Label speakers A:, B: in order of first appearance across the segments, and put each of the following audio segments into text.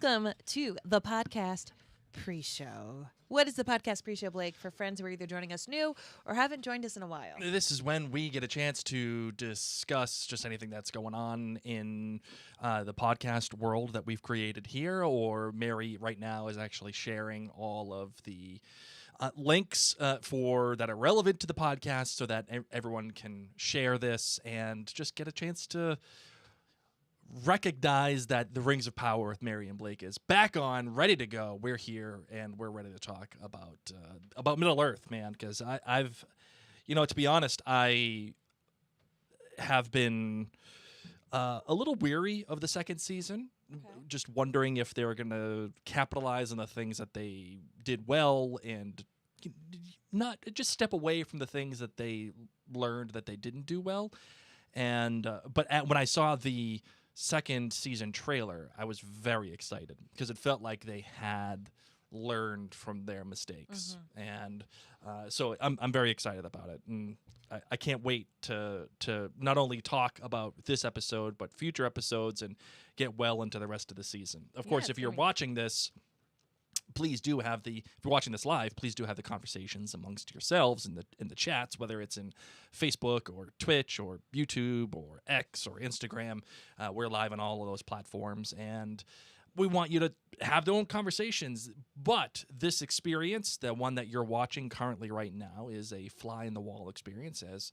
A: Welcome to the podcast pre-show. What is the podcast pre-show, Blake, for friends who are either joining us new or haven't joined us in a while?
B: This is when we get a chance to discuss just anything that's going on in the podcast world that we've created here, or Mary right now is actually sharing all of the links that are relevant to the podcast so that everyone can share this and just get a chance to recognize that the Rings of Power with Mary and Blake is back on, ready to go. We're here and we're ready to talk about Middle Earth, man. Because I've, to be honest, I have been a little weary of the second season. Okay. Just wondering if they were going to capitalize on the things that they did well and not just step away from the things that they learned that they didn't do well. And when I saw the second season trailer, I was very excited because it felt like they had learned from their mistakes. Mm-hmm. And so I'm very excited about it. And I can't wait to not only talk about this episode, but future episodes and get well into the rest of the season. Of course, if you're watching this, please do have if you're watching this live, please do have the conversations amongst yourselves in the chats, whether it's in Facebook or Twitch or YouTube or X or Instagram. We're live on all of those platforms, and we want you to have their own conversations. But this experience, the one that you're watching currently right now, is a fly-in-the-wall experience. As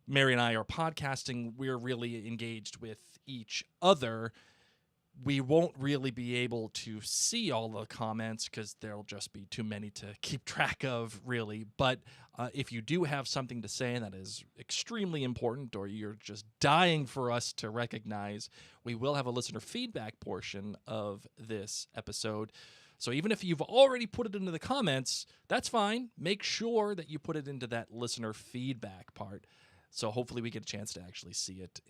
B: Mary and I are podcasting, we're really engaged with each other. We won't really be able to see all the comments because there'll just be too many to keep track of, really. But if you do have something to say that is extremely important, or you're just dying for us to recognize, we will have a listener feedback portion of this episode. So even if you've already put it into the comments, that's fine. Make sure that you put it into that listener feedback part. So hopefully we get a chance to actually see it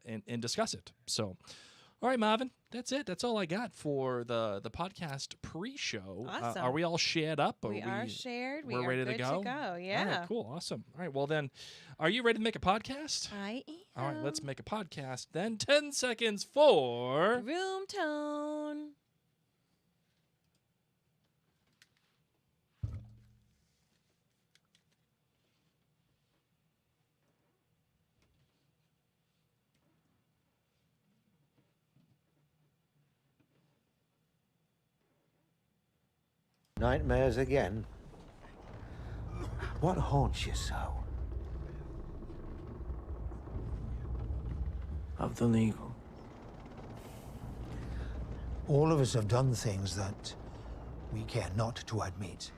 B: and discuss it. So, all right, Marvin, that's it. That's all I got for the podcast pre-show.
A: Awesome.
B: Are we all shared up?
A: We are shared.
B: We're ready to go?
A: Yeah.
B: All right, cool. Awesome. All right, well then, are you ready to make a podcast?
A: I am.
B: All right, let's make a podcast then. 10 seconds for
A: Room Tone.
C: Nightmares again? What haunts you so?
D: Of the legal.
C: All of us have done things that we care not to admit.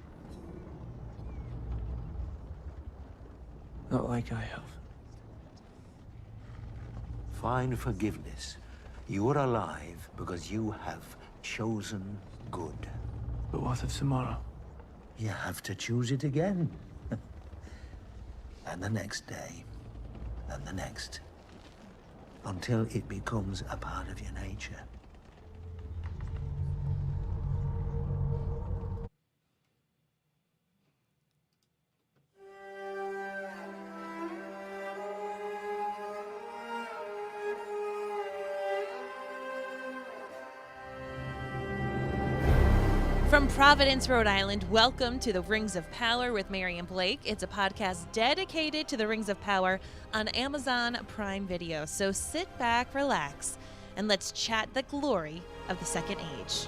D: Not like I have.
C: Find forgiveness. You are alive because you have chosen good.
D: But what of tomorrow?
C: You have to choose it again. And the next day. And the next. Until it becomes a part of your nature.
A: From Providence, Rhode Island, welcome to the Rings of Power with Mary and Blake. It's a podcast dedicated to the Rings of Power on Amazon Prime Video. So sit back, relax, and let's chat the glory of the Second Age.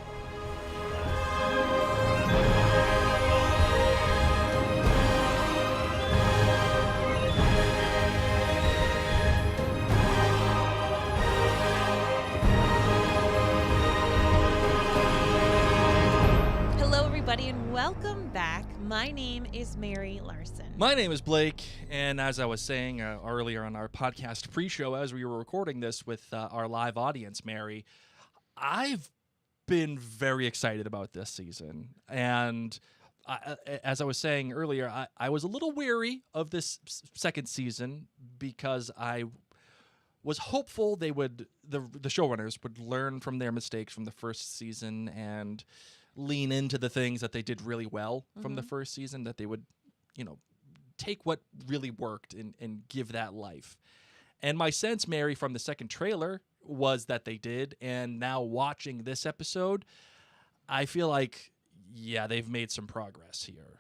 A: And welcome back. My name is Mary Larson.
B: My name is Blake, and as I was saying earlier on our podcast pre-show, as we were recording this with our live audience, Mary, I've been very excited about this season. And as I was saying earlier, I was a little weary of this second season because I was hopeful the showrunners would learn from their mistakes from the first season and lean into the things that they did really well from the first season, that they would, take what really worked and give that life. And my sense, Mary, from the second trailer was that they did, and now watching this episode, I feel like, yeah, they've made some progress here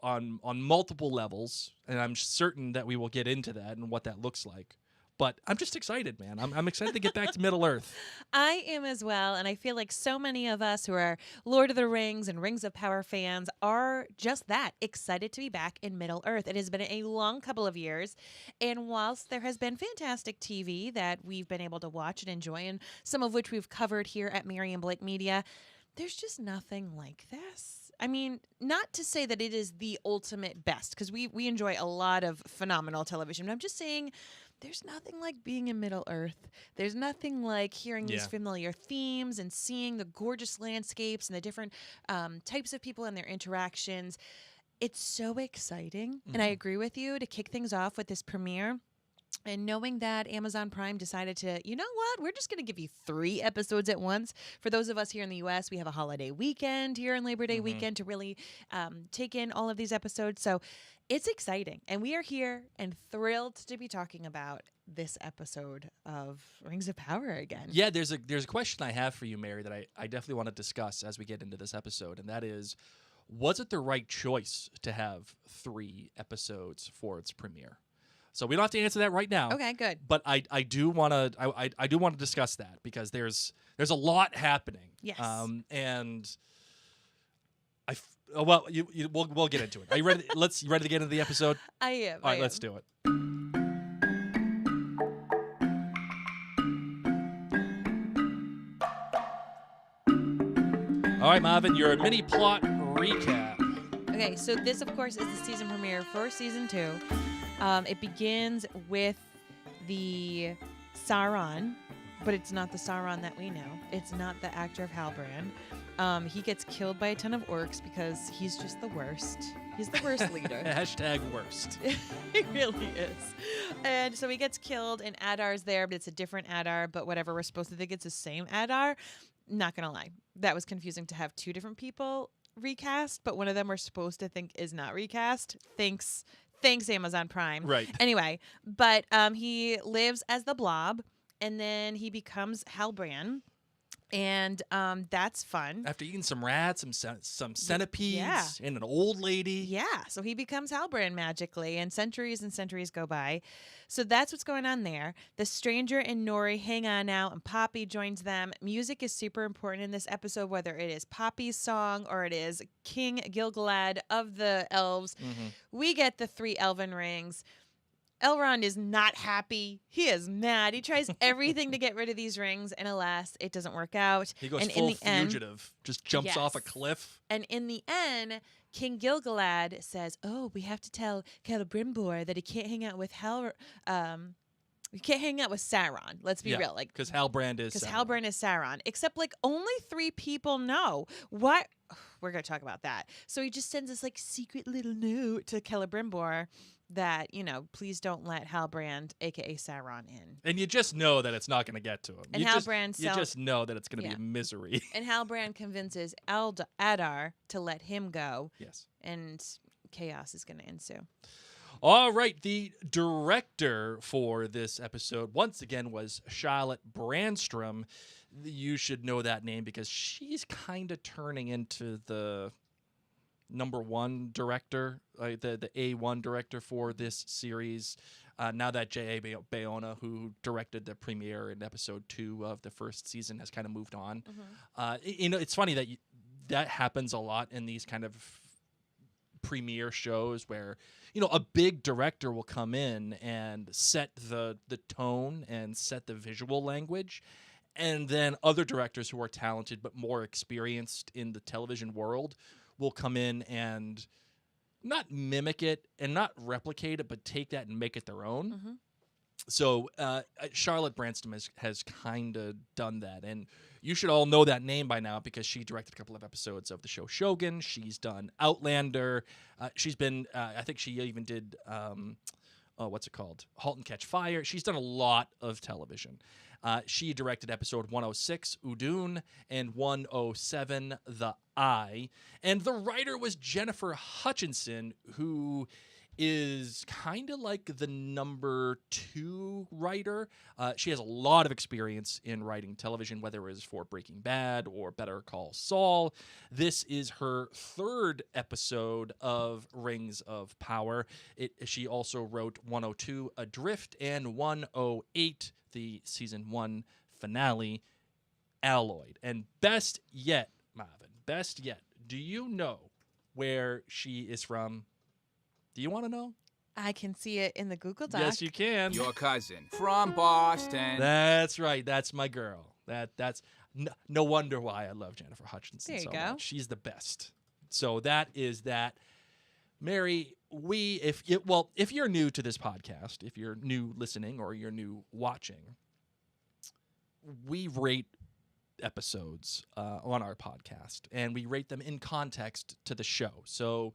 B: on multiple levels, and I'm certain that we will get into that and what that looks like. But I'm just excited, man. I'm excited to get back to Middle Earth.
A: I am as well, and I feel like so many of us who are Lord of the Rings and Rings of Power fans are just that, excited to be back in Middle Earth. It has been a long couple of years, and whilst there has been fantastic TV that we've been able to watch and enjoy, and some of which we've covered here at Mary and Blake Media, there's just nothing like this. I mean, not to say that it is the ultimate best, because we enjoy a lot of phenomenal television, but I'm just saying there's nothing like being in Middle Earth. There's nothing like hearing these familiar themes and seeing the gorgeous landscapes and the different types of people and their interactions. It's so exciting. And I agree with you to kick things off with this premiere. And knowing that Amazon Prime decided to, you know what, we're just going to give you 3 episodes at once. For those of us here in the U.S., we have a holiday weekend here on Labor Day weekend to really take in all of these episodes. So it's exciting. And we are here and thrilled to be talking about this episode of Rings of Power again.
B: Yeah, there's a question I have for you, Mary, that I definitely want to discuss as we get into this episode, and that is, was it the right choice to have 3 episodes for its premiere? So we don't have to answer that right now.
A: Okay, good.
B: But I do want to I do want to discuss that, because there's a lot happening.
A: Yes.
B: And we'll get into it. Are you ready? You ready to get into the episode?
A: I am.
B: All right, let's do it. All right, Marvin, your mini plot recap.
A: Okay, so this, of course, is the season premiere for season 2. It begins with the Sauron, but it's not the Sauron that we know. It's not the actor of Halbrand. He gets killed by a ton of orcs because he's just the worst. He's the worst leader.
B: #worst.
A: He really is. And so he gets killed, and Adar's there, but it's a different Adar. But whatever, we're supposed to think it's the same Adar. Not going to lie. That was confusing to have 2 different people recast, but one of them we're supposed to think is not recast. Thanks, Amazon Prime.
B: Right.
A: Anyway, but he lives as the Blob, and then he becomes Halbrand, and that's fun.
B: After eating some rats, some centipedes, and an old lady.
A: Yeah, so he becomes Halbrand magically, and centuries go by. So that's what's going on there. The Stranger and Nori hang on out, and Poppy joins them. Music is super important in this episode, whether it is Poppy's song or it is King Gil-galad of the elves. We get the 3 Elven Rings. Elrond is not happy. He is mad. He tries everything to get rid of these rings, and alas, it doesn't work out.
B: He goes
A: and
B: full
A: in the end,
B: fugitive, just jumps off a cliff.
A: And in the end, King Gil-galad says, "Oh, we have to tell Celebrimbor that he can't hang out with we can't hang out with Sauron. Let's be real, like
B: because Halbrand is
A: Sauron. Except like only 3 people know what." We're gonna talk about that. So he just sends this like secret little note to Celebrimbor that, please don't let Halbrand, a.k.a. Sauron, in.
B: And you just know that it's not going to get to him.
A: And
B: you just know that it's going to be a misery.
A: And Halbrand convinces Adar to let him go.
B: Yes.
A: And chaos is going to ensue.
B: All right. The director for this episode, once again, was Charlotte Brandstrom. You should know that name because she's kind of turning into the #1 director, the A1 director for this series. Now that J.A. Bayona, who directed the premiere in episode 2 of the first season, has kind of moved on. It's funny that that happens a lot in these kind of premiere shows where, a big director will come in and set the tone and set the visual language. And then other directors who are talented but more experienced in the television world will come in and not mimic it and not replicate it, but take that and make it their own. So Charlotte Brandstrom has kind of done that. And you should all know that name by now because she directed a couple of episodes of the show Shogun. She's done Outlander. She's been, I think she even did, what's it called? Halt and Catch Fire. She's done a lot of television. She directed episode 106, Udun, and 107, The Eye. And the writer was Jennifer Hutchinson, who is kind of like the number 2 writer. She has a lot of experience in writing television, whether it was for Breaking Bad or Better Call Saul. This is her 3rd episode of Rings of Power. She also wrote 102 Adrift and 108, the season 1 finale, Alloyed. And best yet, Marvin, do you know where she is from? Do you want to know?
A: I can see it in the Google Doc.
B: Yes, you can.
E: Your cousin from Boston.
B: That's right. That's my girl. That's no wonder why I love Jennifer Hutchinson
A: There you
B: so
A: go.
B: much. She's the best. So that is that. Mary, if you're new to this podcast, if you're new listening or you're new watching, we rate episodes on our podcast, and we rate them in context to the show. So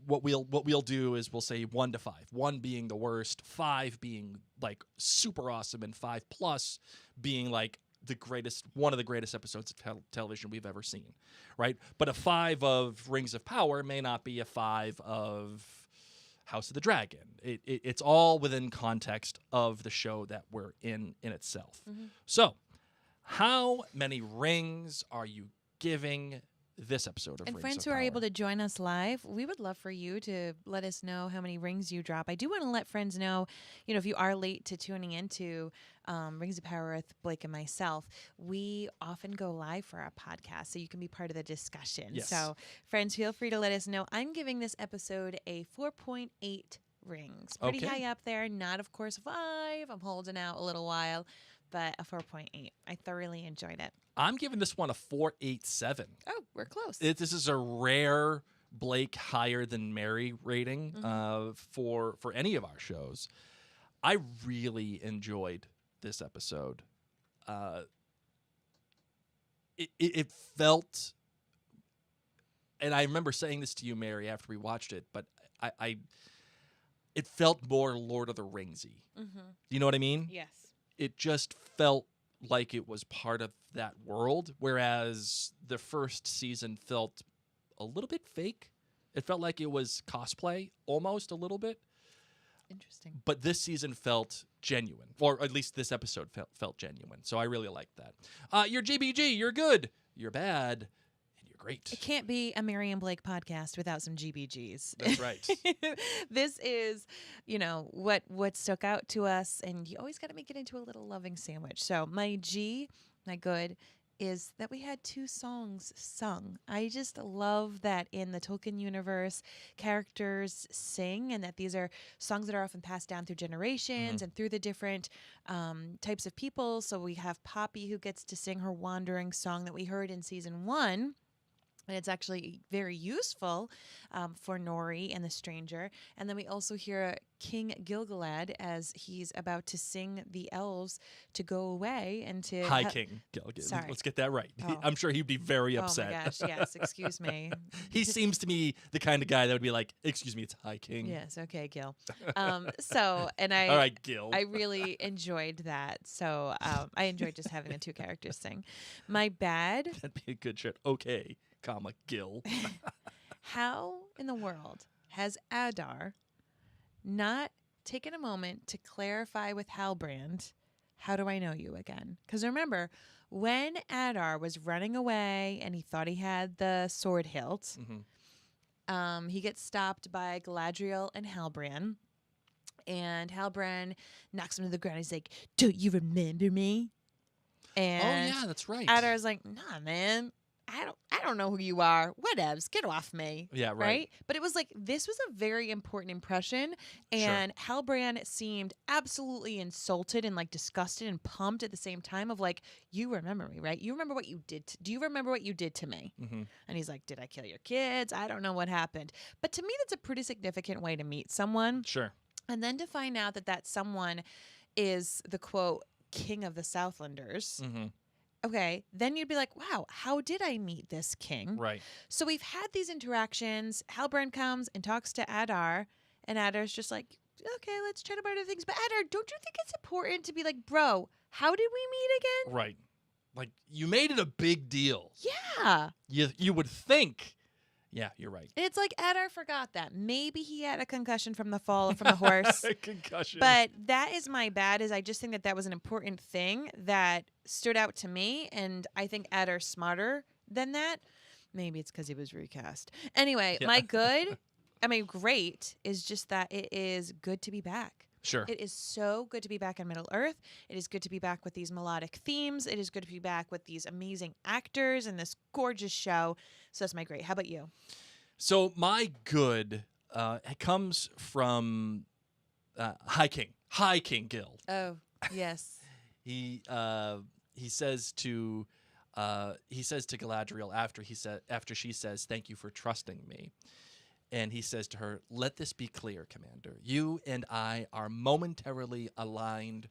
B: what we'll do is we'll say 1 to 5, 1 being the worst, 5 being like super awesome, and 5+ being like one of the greatest episodes of television we've ever seen, right? But a 5 of Rings of Power may not be a 5 of House of the Dragon. It's all within context of the show that we're in itself. Mm-hmm. So, how many rings are you giving this episode of Rings
A: And friends
B: of
A: who are
B: Power?
A: able to join us live, we would love for you to let us know how many rings you drop. I do want to let friends know, if you are late to tuning into Rings of Power with Blake and myself, we often go live for our podcast, so you can be part of the discussion.
B: Yes.
A: So friends, feel free to let us know. I'm giving this episode a 4.8 rings. Pretty
B: Okay.
A: high up there. Not, of course, 5. I'm holding out a little while, but a 4.8. I thoroughly enjoyed it.
B: I'm giving this one a 4.87.
A: Oh, we're close.
B: This is a rare Blake higher than Mary rating for any of our shows. I really enjoyed this episode. It felt, and I remember saying this to you, Mary, after we watched it, but it felt more Lord of the Ringsy.
A: Mm-hmm.
B: You know what I mean?
A: Yes.
B: It just felt like it was part of that world, whereas the first season felt a little bit fake. It felt like it was cosplay, almost a little bit.
A: Interesting.
B: But this season felt genuine, or at least this episode felt genuine. So I really liked that. You're GBG, you're good, you're bad, and you're great.
A: It can't be a Mary and Blake podcast without some GBGs.
B: That's right.
A: This is, what stuck out to us, and you always got to make it into a little loving sandwich. So my good, is that we had 2 songs sung. I just love that in the Tolkien universe, characters sing, and that these are songs that are often passed down through generations and through the different types of people. So we have Poppy, who gets to sing her Wandering song that we heard in season 1. And it's actually very useful for Nori and the Stranger. And then we also hear King Gil-galad as he's about to sing the elves to go away and to...
B: Hi, King Gil-galad.
A: Sorry.
B: Let's get that right.
A: Oh.
B: I'm sure he'd be very upset.
A: Oh my gosh, yes, excuse me.
B: He seems to me the kind of guy that would be like, excuse me, it's Hi, King.
A: Yes, okay, Gil. All
B: right, Gil.
A: I really enjoyed that. So I enjoyed just having the 2 characters sing. My bad...
B: That'd be a good shit. Okay, comma, Gil.
A: How in the world has Adar not taken a moment to clarify with Halbrand, how do I know you again? Because remember, when Adar was running away and he thought he had the sword hilt, he gets stopped by Galadriel and Halbrand. And Halbrand knocks him to the ground. He's like, "Don't you remember me?" And
B: oh, yeah, that's right.
A: Adar's like, "Nah, man. I don't know who you are. Whatevs, get off me."
B: Yeah, right.
A: But it was like, this was a very important impression, and Halbrand seemed absolutely insulted and like disgusted and pumped at the same time of like, you remember me, right? You remember what you did. Do you remember what you did to me? And he's like, did I kill your kids? I don't know what happened. But to me, that's a pretty significant way to meet someone.
B: Sure.
A: And then to find out that someone is the, quote, king of the Southlanders. Okay, then you'd be like, wow, how did I meet this king?
B: Right.
A: So we've had these interactions. Halbrand comes and talks to Adar, and Adar's just like, okay, let's chat about other things. But Adar, don't you think it's important to be like, bro, how did we meet again?
B: Right. Like, you made it a big deal.
A: Yeah.
B: You would think, Yeah, you're right.
A: It's like Adar forgot that. Maybe he had a concussion from the fall from the horse.
B: Concussion.
A: But that is my bad. Is I just think that was an important thing that stood out to me, and I think Adar's smarter than that. Maybe it's because he was recast. Anyway, my great is just that it is good to be back.
B: Sure.
A: It is so good to be back on Middle Earth. It is good to be back with these melodic themes. It is good to be back with these amazing actors and this gorgeous show. So that's my great. How about you?
B: So my good comes from High King Gil.
A: Oh, yes.
B: He says to Galadriel after she says, "Thank you for trusting me." And he says to her, "Let this be clear, Commander. You and I are momentarily aligned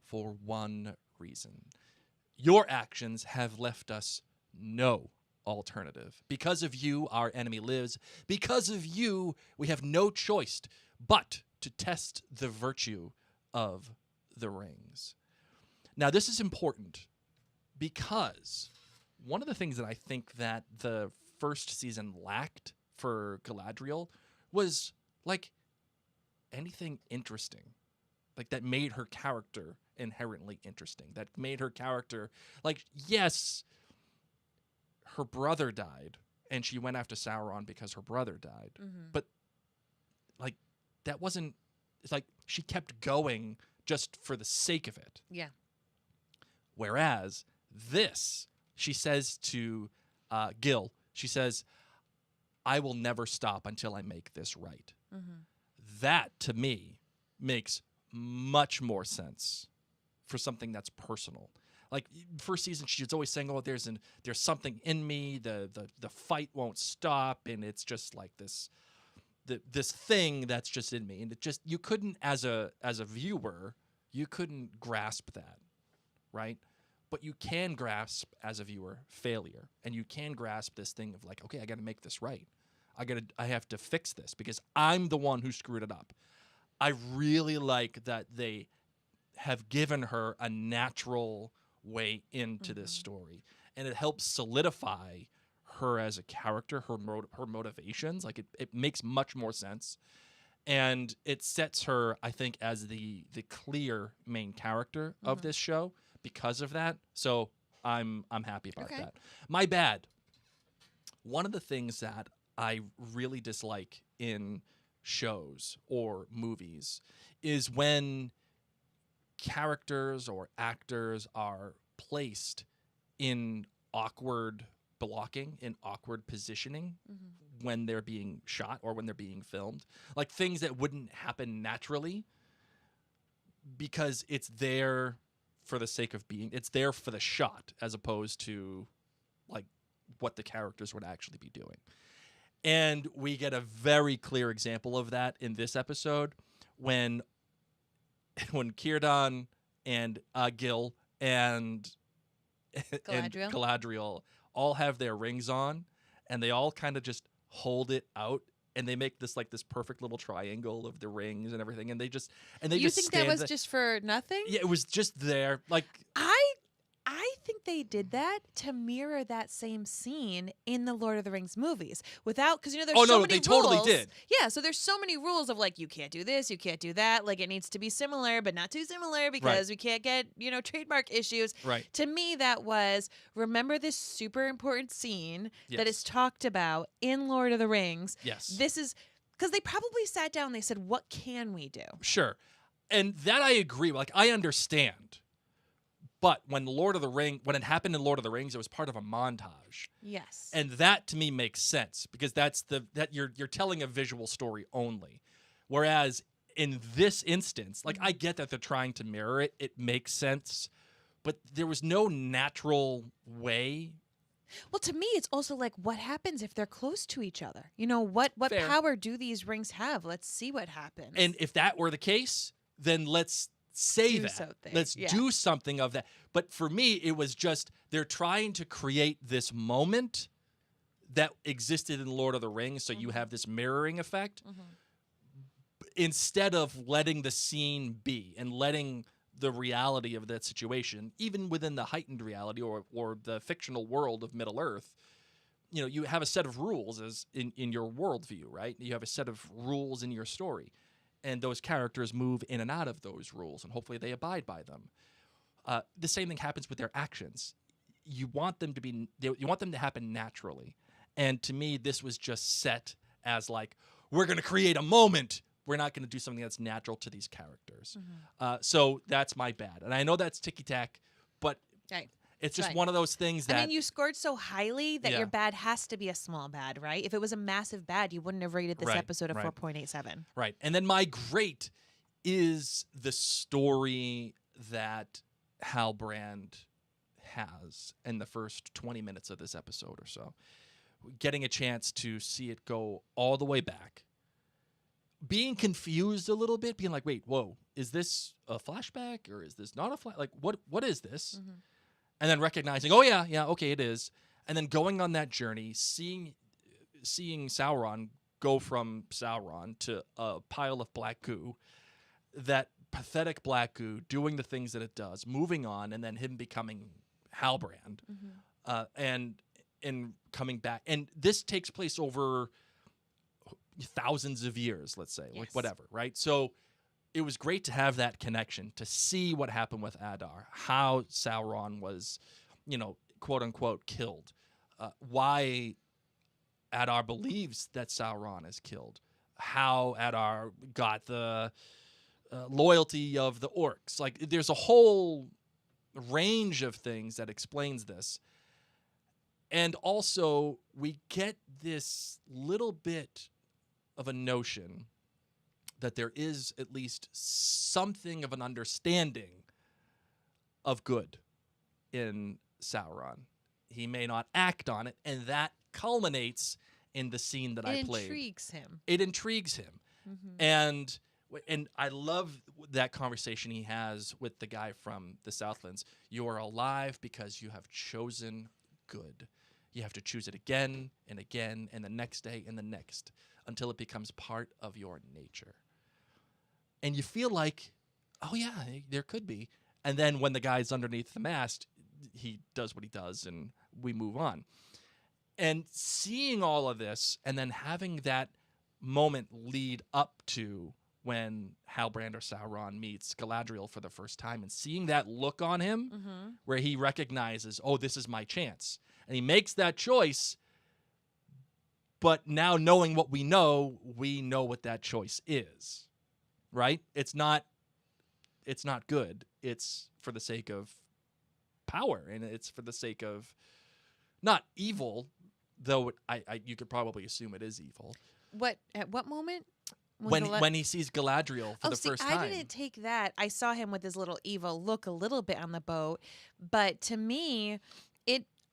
B: for one reason. Your actions have left us no alternative. Because of you, our enemy lives. Because of you, we have no choice but to test the virtue of the rings." Now, this is important because one of the things that I think that the first season lacked for Galadriel was like anything interesting, like that made her character inherently interesting, that made her character like, yes, her brother died and she went after Sauron because her brother died, but like that wasn't, it's like she kept going just for the sake of it.
A: Yeah.
B: Whereas this, she says to Gil, she says, "I will never stop until I make this right." That, to me, makes much more sense for something that's personal. Like, first season, she's always saying, "Oh, there's something in me. The fight won't stop," and it's just like this thing that's just in me, and it just, you couldn't, as a viewer, you couldn't grasp that, right? But you can grasp as a viewer failure, and you can grasp this thing of like, okay, I got to make this right. I have to fix this because I'm the one who screwed it up. I really like that they have given her a natural way into this story, and it helps solidify her as a character, her motivations. Like it makes much more sense, and it sets her, I think, as the clear main character of this show because of that. So I'm happy about that. My bad. One of the things that I really dislike in shows or movies is when characters or actors are placed in awkward blocking, in awkward positioning when they're being shot or when they're being filmed. Like things that wouldn't happen naturally because it's there for the sake of being, it's there for the shot as opposed to like what the characters would actually be doing. And we get a very clear example of that in this episode when Círdan and Gil and Galadriel all have their rings on, and they all kind of just hold it out, and they make this perfect little triangle of the rings and everything, and they just
A: You think that was just for nothing?
B: Yeah, it was just there. Like
A: I think they did that to mirror that same scene in the Lord of the Rings movies without, because there's so many rules.
B: They totally did.
A: Yeah, so there's so many rules of like, you can't do this, you can't do that. Like it needs to be similar, but not too similar because we can't get, trademark issues.
B: Right.
A: To me, that was, remember this super important scene that is talked about in Lord of the Rings.
B: Yes.
A: This is, because they probably sat down and they said, what can we do?
B: Sure. And that I agree. Like, I understand. But when it happened in Lord of the Rings, it was part of a montage.
A: Yes.
B: And that to me makes sense because that you're telling a visual story only. Whereas in this instance, like I get that they're trying to mirror it, it makes sense, but there was no natural way.
A: Well, to me, it's also like, what happens if they're close to each other? What
B: Fair.
A: power do these rings have? Let's see what happens.
B: And if that were the case, then let's say
A: do
B: that.
A: Something.
B: Let's do something of that. But for me, it was just they're trying to create this moment that existed in Lord of the Rings, so you have this mirroring effect, instead of letting the scene be and letting the reality of that situation, even within the heightened reality or the fictional world of Middle Earth, you have a set of rules as in your worldview, right? You have a set of rules in your story, and those characters move in and out of those rules, and hopefully they abide by them. The same thing happens with their actions. You want them to happen naturally, and to me, this was just set as like, we're going to create a moment. We're not going to do something that's natural to these characters. So that's my bad, and I know that's ticky-tack, but
A: Right.
B: it's just
A: Right.
B: one of those things that...
A: I mean, you scored so highly that
B: Yeah.
A: your bad has to be a small bad, right? If it was a massive bad, you wouldn't have rated this
B: Right,
A: episode a
B: right.
A: 4.87.
B: Right. And then my great is the story that Halbrand has in the first 20 minutes of this episode or so. Getting a chance to see it go all the way back. Being confused a little bit, being like, wait, whoa, is this a flashback or is this not a like what is this? And then recognizing, oh yeah, okay, it is. And then going on that journey, seeing Sauron go from Sauron to a pile of black goo, that pathetic black goo doing the things that it does, moving on, and then him becoming Halbrand, and coming back. And this takes place over thousands of years, let's say, like
A: Yes.
B: whatever, right? So it was great to have that connection, to see what happened with Adar, how Sauron was, quote unquote, killed, why Adar believes that Sauron is killed, how Adar got the loyalty of the orcs. Like, there's a whole range of things that explains this. And also, we get this little bit of a notion that there is at least something of an understanding of good in Sauron. He may not act on it, and that culminates in the scene that I played.
A: It intrigues him.
B: It intrigues him. And I love that conversation he has with the guy from the Southlands. You are alive because you have chosen good. You have to choose it again and again and the next day and the next until it becomes part of your nature. And you feel like, oh yeah, there could be. And then when the guy's underneath the mast, he does what he does and we move on. And seeing all of this and then having that moment lead up to when Halbrand or Sauron meets Galadriel for the first time and seeing that look on him where he recognizes, oh, this is my chance. And he makes that choice, but now knowing what we know what that choice is, right? It's not good. It's for the sake of power, and it's for the sake of not evil, though you could probably assume it is evil.
A: At what moment?
B: When he sees Galadriel for the first time.
A: I didn't take that. I saw him with his little evil look a little bit on the boat, but to me,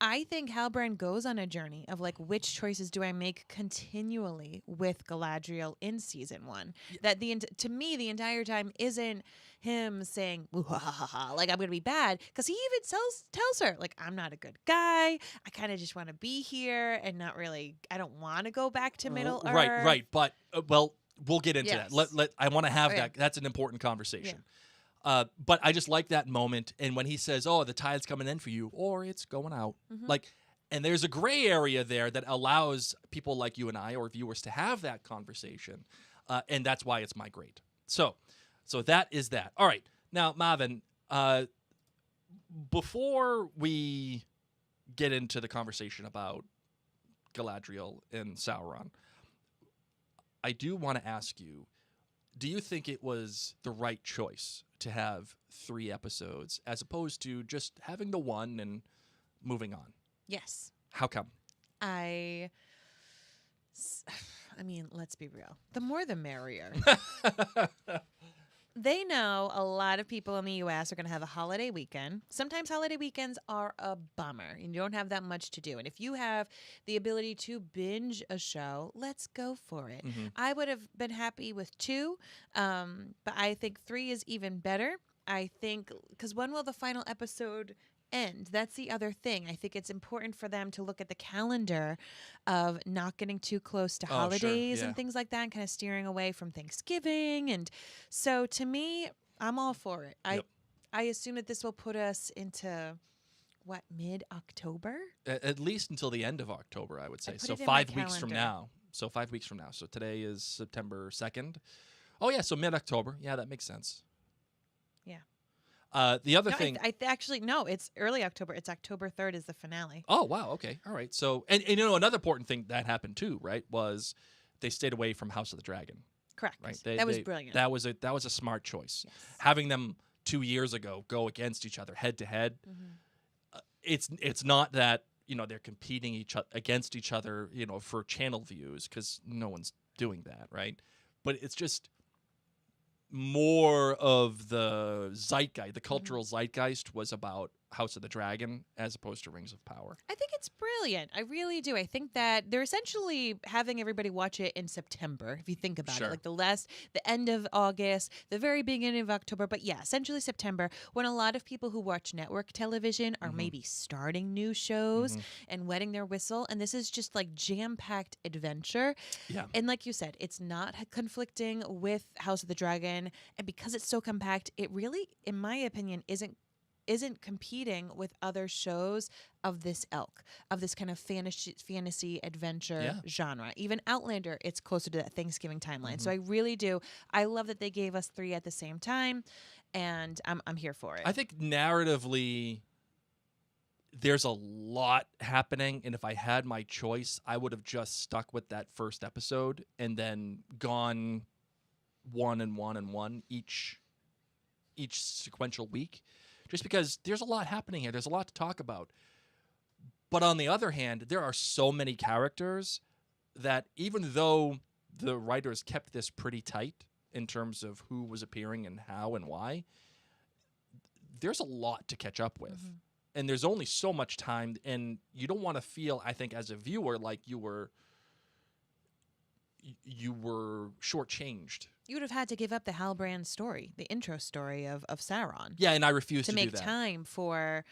A: I think Halbrand goes on a journey of like, which choices do I make continually with Galadriel in season 1? That to me the entire time isn't him saying like I'm gonna be bad, because he even tells her like, I'm not a good guy. I kind of just want to be here and not really. I don't want to go back to Middle Earth.
B: Right. But we'll get into
A: Yes.
B: that. I want to have
A: Okay.
B: that. That's an important conversation. But I just like that moment. And when he says, oh, the tide's coming in for you, or it's going out. And there's a gray area there that allows people like you and I or viewers to have that conversation. And that's why it's my grade. So that is that. All right. Now, Marvin, before we get into the conversation about Galadriel and Sauron, I do want to ask you, do you think it was the right choice to have 3 episodes as opposed to just having the one and moving on?
A: Yes.
B: How come?
A: I mean, let's be real. The more the merrier. They know a lot of people in the U.S. are going to have a holiday weekend. Sometimes holiday weekends are a bummer, and you don't have that much to do. And if you have the ability to binge a show, let's go for it. I would have been happy with 2, but I think 3 is even better. I think, because when will the final episode end? That's the other thing. I think it's important for them to look at the calendar of not getting too close to holidays and things like that, and kind of steering away from Thanksgiving. And so to me, I'm all for it. I assume that this will put us into what, mid-October?
B: At least until the end of October, I would say.
A: put
B: So
A: it in my
B: 5 weeks from
A: calendar.
B: now. So 5 weeks from now. So today is September 2nd. Oh, yeah, so mid-October. Yeah, that makes sense.
A: Yeah.
B: The other
A: No,
B: thing...
A: actually, no, it's early October. It's October 3rd is the finale.
B: Oh, wow, okay. All right. So, and you know, another important thing that happened too, right, was they stayed away from House of the Dragon.
A: Correct.
B: Right.
A: That was brilliant.
B: That was a smart choice.
A: Yes.
B: Having them 2 years ago go against each other head to head.
A: Mm-hmm.
B: It's not that, you know, they're competing against each other, you know, for channel views, because no one's doing that, right? But it's just more of the zeitgeist, the cultural zeitgeist was about House of the Dragon as opposed to Rings of Power.
A: I think it's brilliant. I really do. I think that they're essentially having everybody watch it in September, if you think about
B: Sure.
A: it. Like the end of August, the very beginning of October. But yeah, essentially September, when a lot of people who watch network television are maybe starting new shows and wetting their whistle. And this is just like jam-packed adventure.
B: Yeah.
A: And like you said, it's not conflicting with House of the Dragon. And because it's so compact, it really, in my opinion, isn't competing with other shows of this ilk, of this kind of fantasy adventure genre. Even Outlander, it's closer to that Thanksgiving timeline. So I really do. I love that they gave us 3 at the same time, and I'm here for it.
B: I think narratively, there's a lot happening, and if I had my choice, I would have just stuck with that first episode and then gone 1 and 1 and 1 each sequential week. Just because there's a lot happening here. There's a lot to talk about. But on the other hand, there are so many characters that even though the writers kept this pretty tight in terms of who was appearing and how and why, there's a lot to catch up with. And there's only so much time, and you don't want to feel, I think, as a viewer, like you were shortchanged.
A: You would have had to give up the Halbrand story, the intro story of Sauron.
B: Yeah, and I refuse to do
A: make
B: that.
A: time for,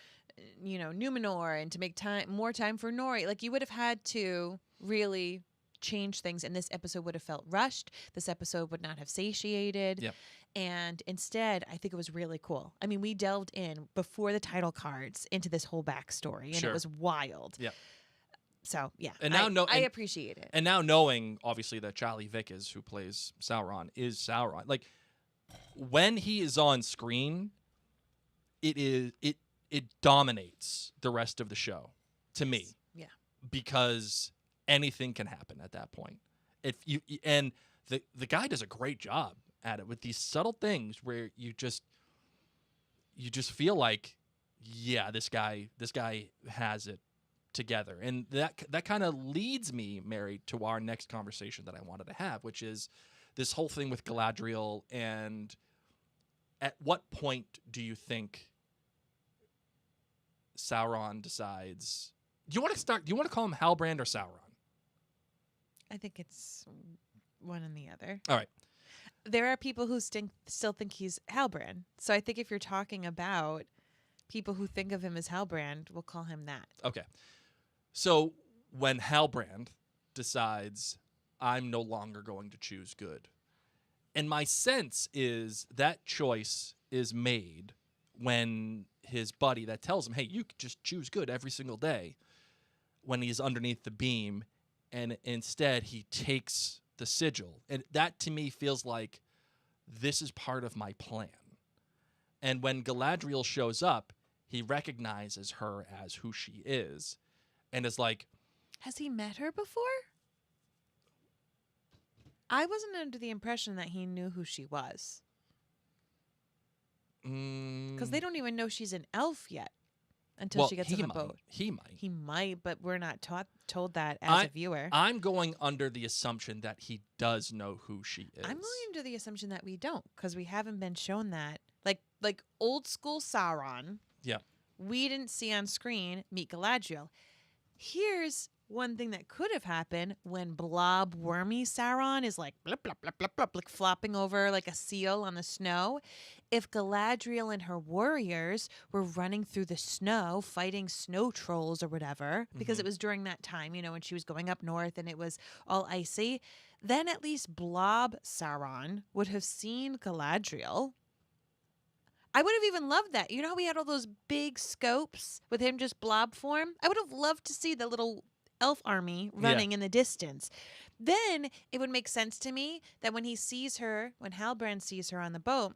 A: you know, Númenor, and to make more time for Nori. Like, you would have had to really change things, and this episode would have felt rushed. This episode would not have satiated.
B: Yep.
A: And instead, I think it was really cool. I mean, we delved in before the title cards into this whole backstory, and it was wild.
B: Yep.
A: So, yeah,
B: And now
A: I appreciate it.
B: And now knowing, obviously, that Charlie Vickers, who plays Sauron, is Sauron. Like, when he is on screen, it dominates the rest of the show, to me.
A: Yeah.
B: Because anything can happen at that point. And the guy does a great job at it with these subtle things where you just feel like, yeah, this guy has it together. And that kind of leads me, Mary, to our next conversation that I wanted to have, which is this whole thing with Galadriel. And at what point do you think Sauron decides? Do you want to call him Halbrand or Sauron?
A: I think it's one and the other.
B: All right.
A: There are people who still think he's Halbrand. So I think if you're talking about people who think of him as Halbrand, we'll call him that.
B: Okay. So when Halbrand decides, I'm no longer going to choose good, and my sense is that choice is made when his buddy that tells him, hey, you could just choose good every single day, when he's underneath the beam, and instead he takes the sigil. And that to me feels like this is part of my plan. And when Galadriel shows up, he recognizes her as who she is. And is like,
A: has he met her before? I wasn't under the impression that he knew who she was. Because they don't even know she's an elf yet until she gets on the boat.
B: He might.
A: He might, but we're not told that as a viewer.
B: I'm going under the assumption that he does know who she is.
A: I'm going under the assumption that we don't, because we haven't been shown that. Like old school Sauron.
B: Yeah.
A: We didn't see on screen meet Galadriel. Here's one thing that could have happened when Blob wormy Sauron is like blip, blip, blip, blip, blip, like flopping over like a seal on the snow. If Galadriel and her warriors were running through the snow, fighting snow trolls or whatever, because it was during that time, you know, when she was going up north and it was all icy, then at least Blob Sauron would have seen Galadriel. I would have even loved that. You know how we had all those big scopes with him just blob form? I would have loved to see the little elf army running in the distance. Then it would make sense to me that when he sees her, when Halbrand sees her on the boat,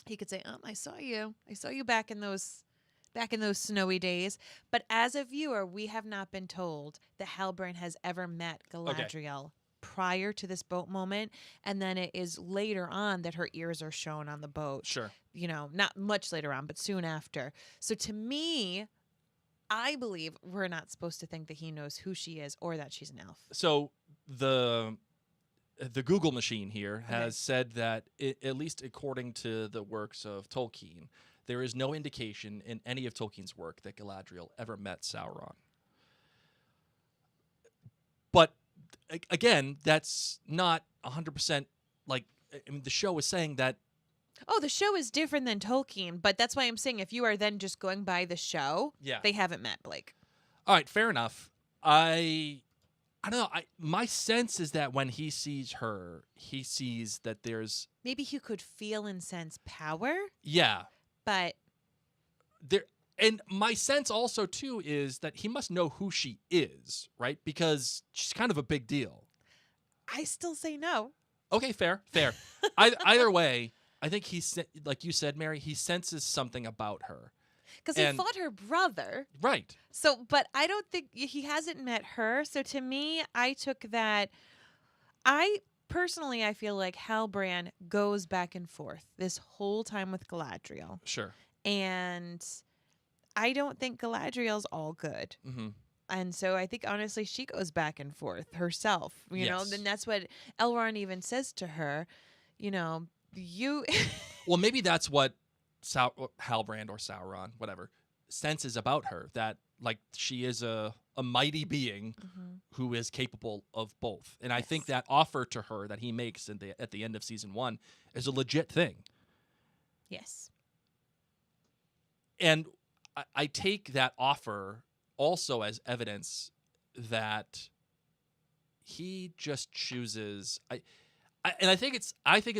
A: he could say, I saw you. I saw you back in those snowy days. But as a viewer, we have not been told that Halbrand has ever met Galadriel prior to this boat moment. And then it is later on that her ears are shown on the boat.
B: Sure.
A: You know, not much later on, but soon after. So to me, I believe we're not supposed to think that he knows who she is or that she's an elf.
B: So the Google machine here has said that, at least according to the works of Tolkien, there is no indication in any of Tolkien's work that Galadriel ever met Sauron. But again, that's not 100% like, I mean, the show is saying that.
A: Oh, the show is different than Tolkien, but that's why I'm saying if you are then just going by the show, they haven't met Blake.
B: All right, fair enough. I don't know. My sense is that when he sees her, he sees that there's
A: maybe he could feel and sense power.
B: Yeah.
A: But
B: there, and my sense also too is that he must know who she is, right? Because she's kind of a big deal.
A: I still say no.
B: Okay, fair. Either way, I think like you said, Mary, he senses something about her.
A: Because he fought her brother.
B: Right.
A: So, but I don't think he hasn't met her. So to me, I took that. Personally, I feel like Halbrand goes back and forth this whole time with Galadriel.
B: Sure.
A: And I don't think Galadriel's all good.
B: Mm-hmm.
A: And so I think, honestly, she goes back and forth herself. You know, and that's what Elrond even says to her. You know, you...
B: Well, maybe that's what Halbrand or Sauron, whatever, senses about her. That, like, she is a mighty being who is capable of both. And I think that offer to her that he makes at the end of season 1 is a legit thing.
A: Yes.
B: And I take that offer also as evidence that he just chooses. I think it's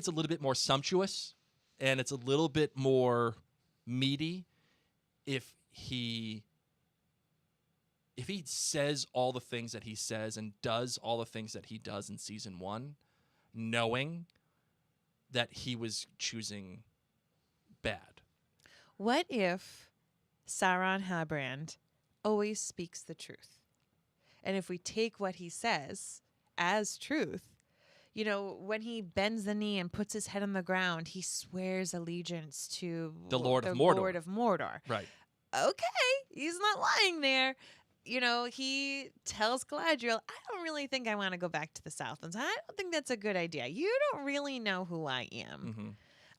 B: a little bit more sumptuous, and it's a little bit more meaty if he says all the things that he says and does all the things that he does in season 1, knowing that he was choosing bad.
A: What if Sauron Halbrand always speaks the truth? And if we take what he says as truth, you know, when he bends the knee and puts his head on the ground, he swears allegiance to
B: the Lord of Mordor. Right.
A: Okay, he's not lying there. You know, he tells Galadriel, I don't really think I want to go back to the Southlands. I don't think that's a good idea. You don't really know who I am.
B: Mm-hmm.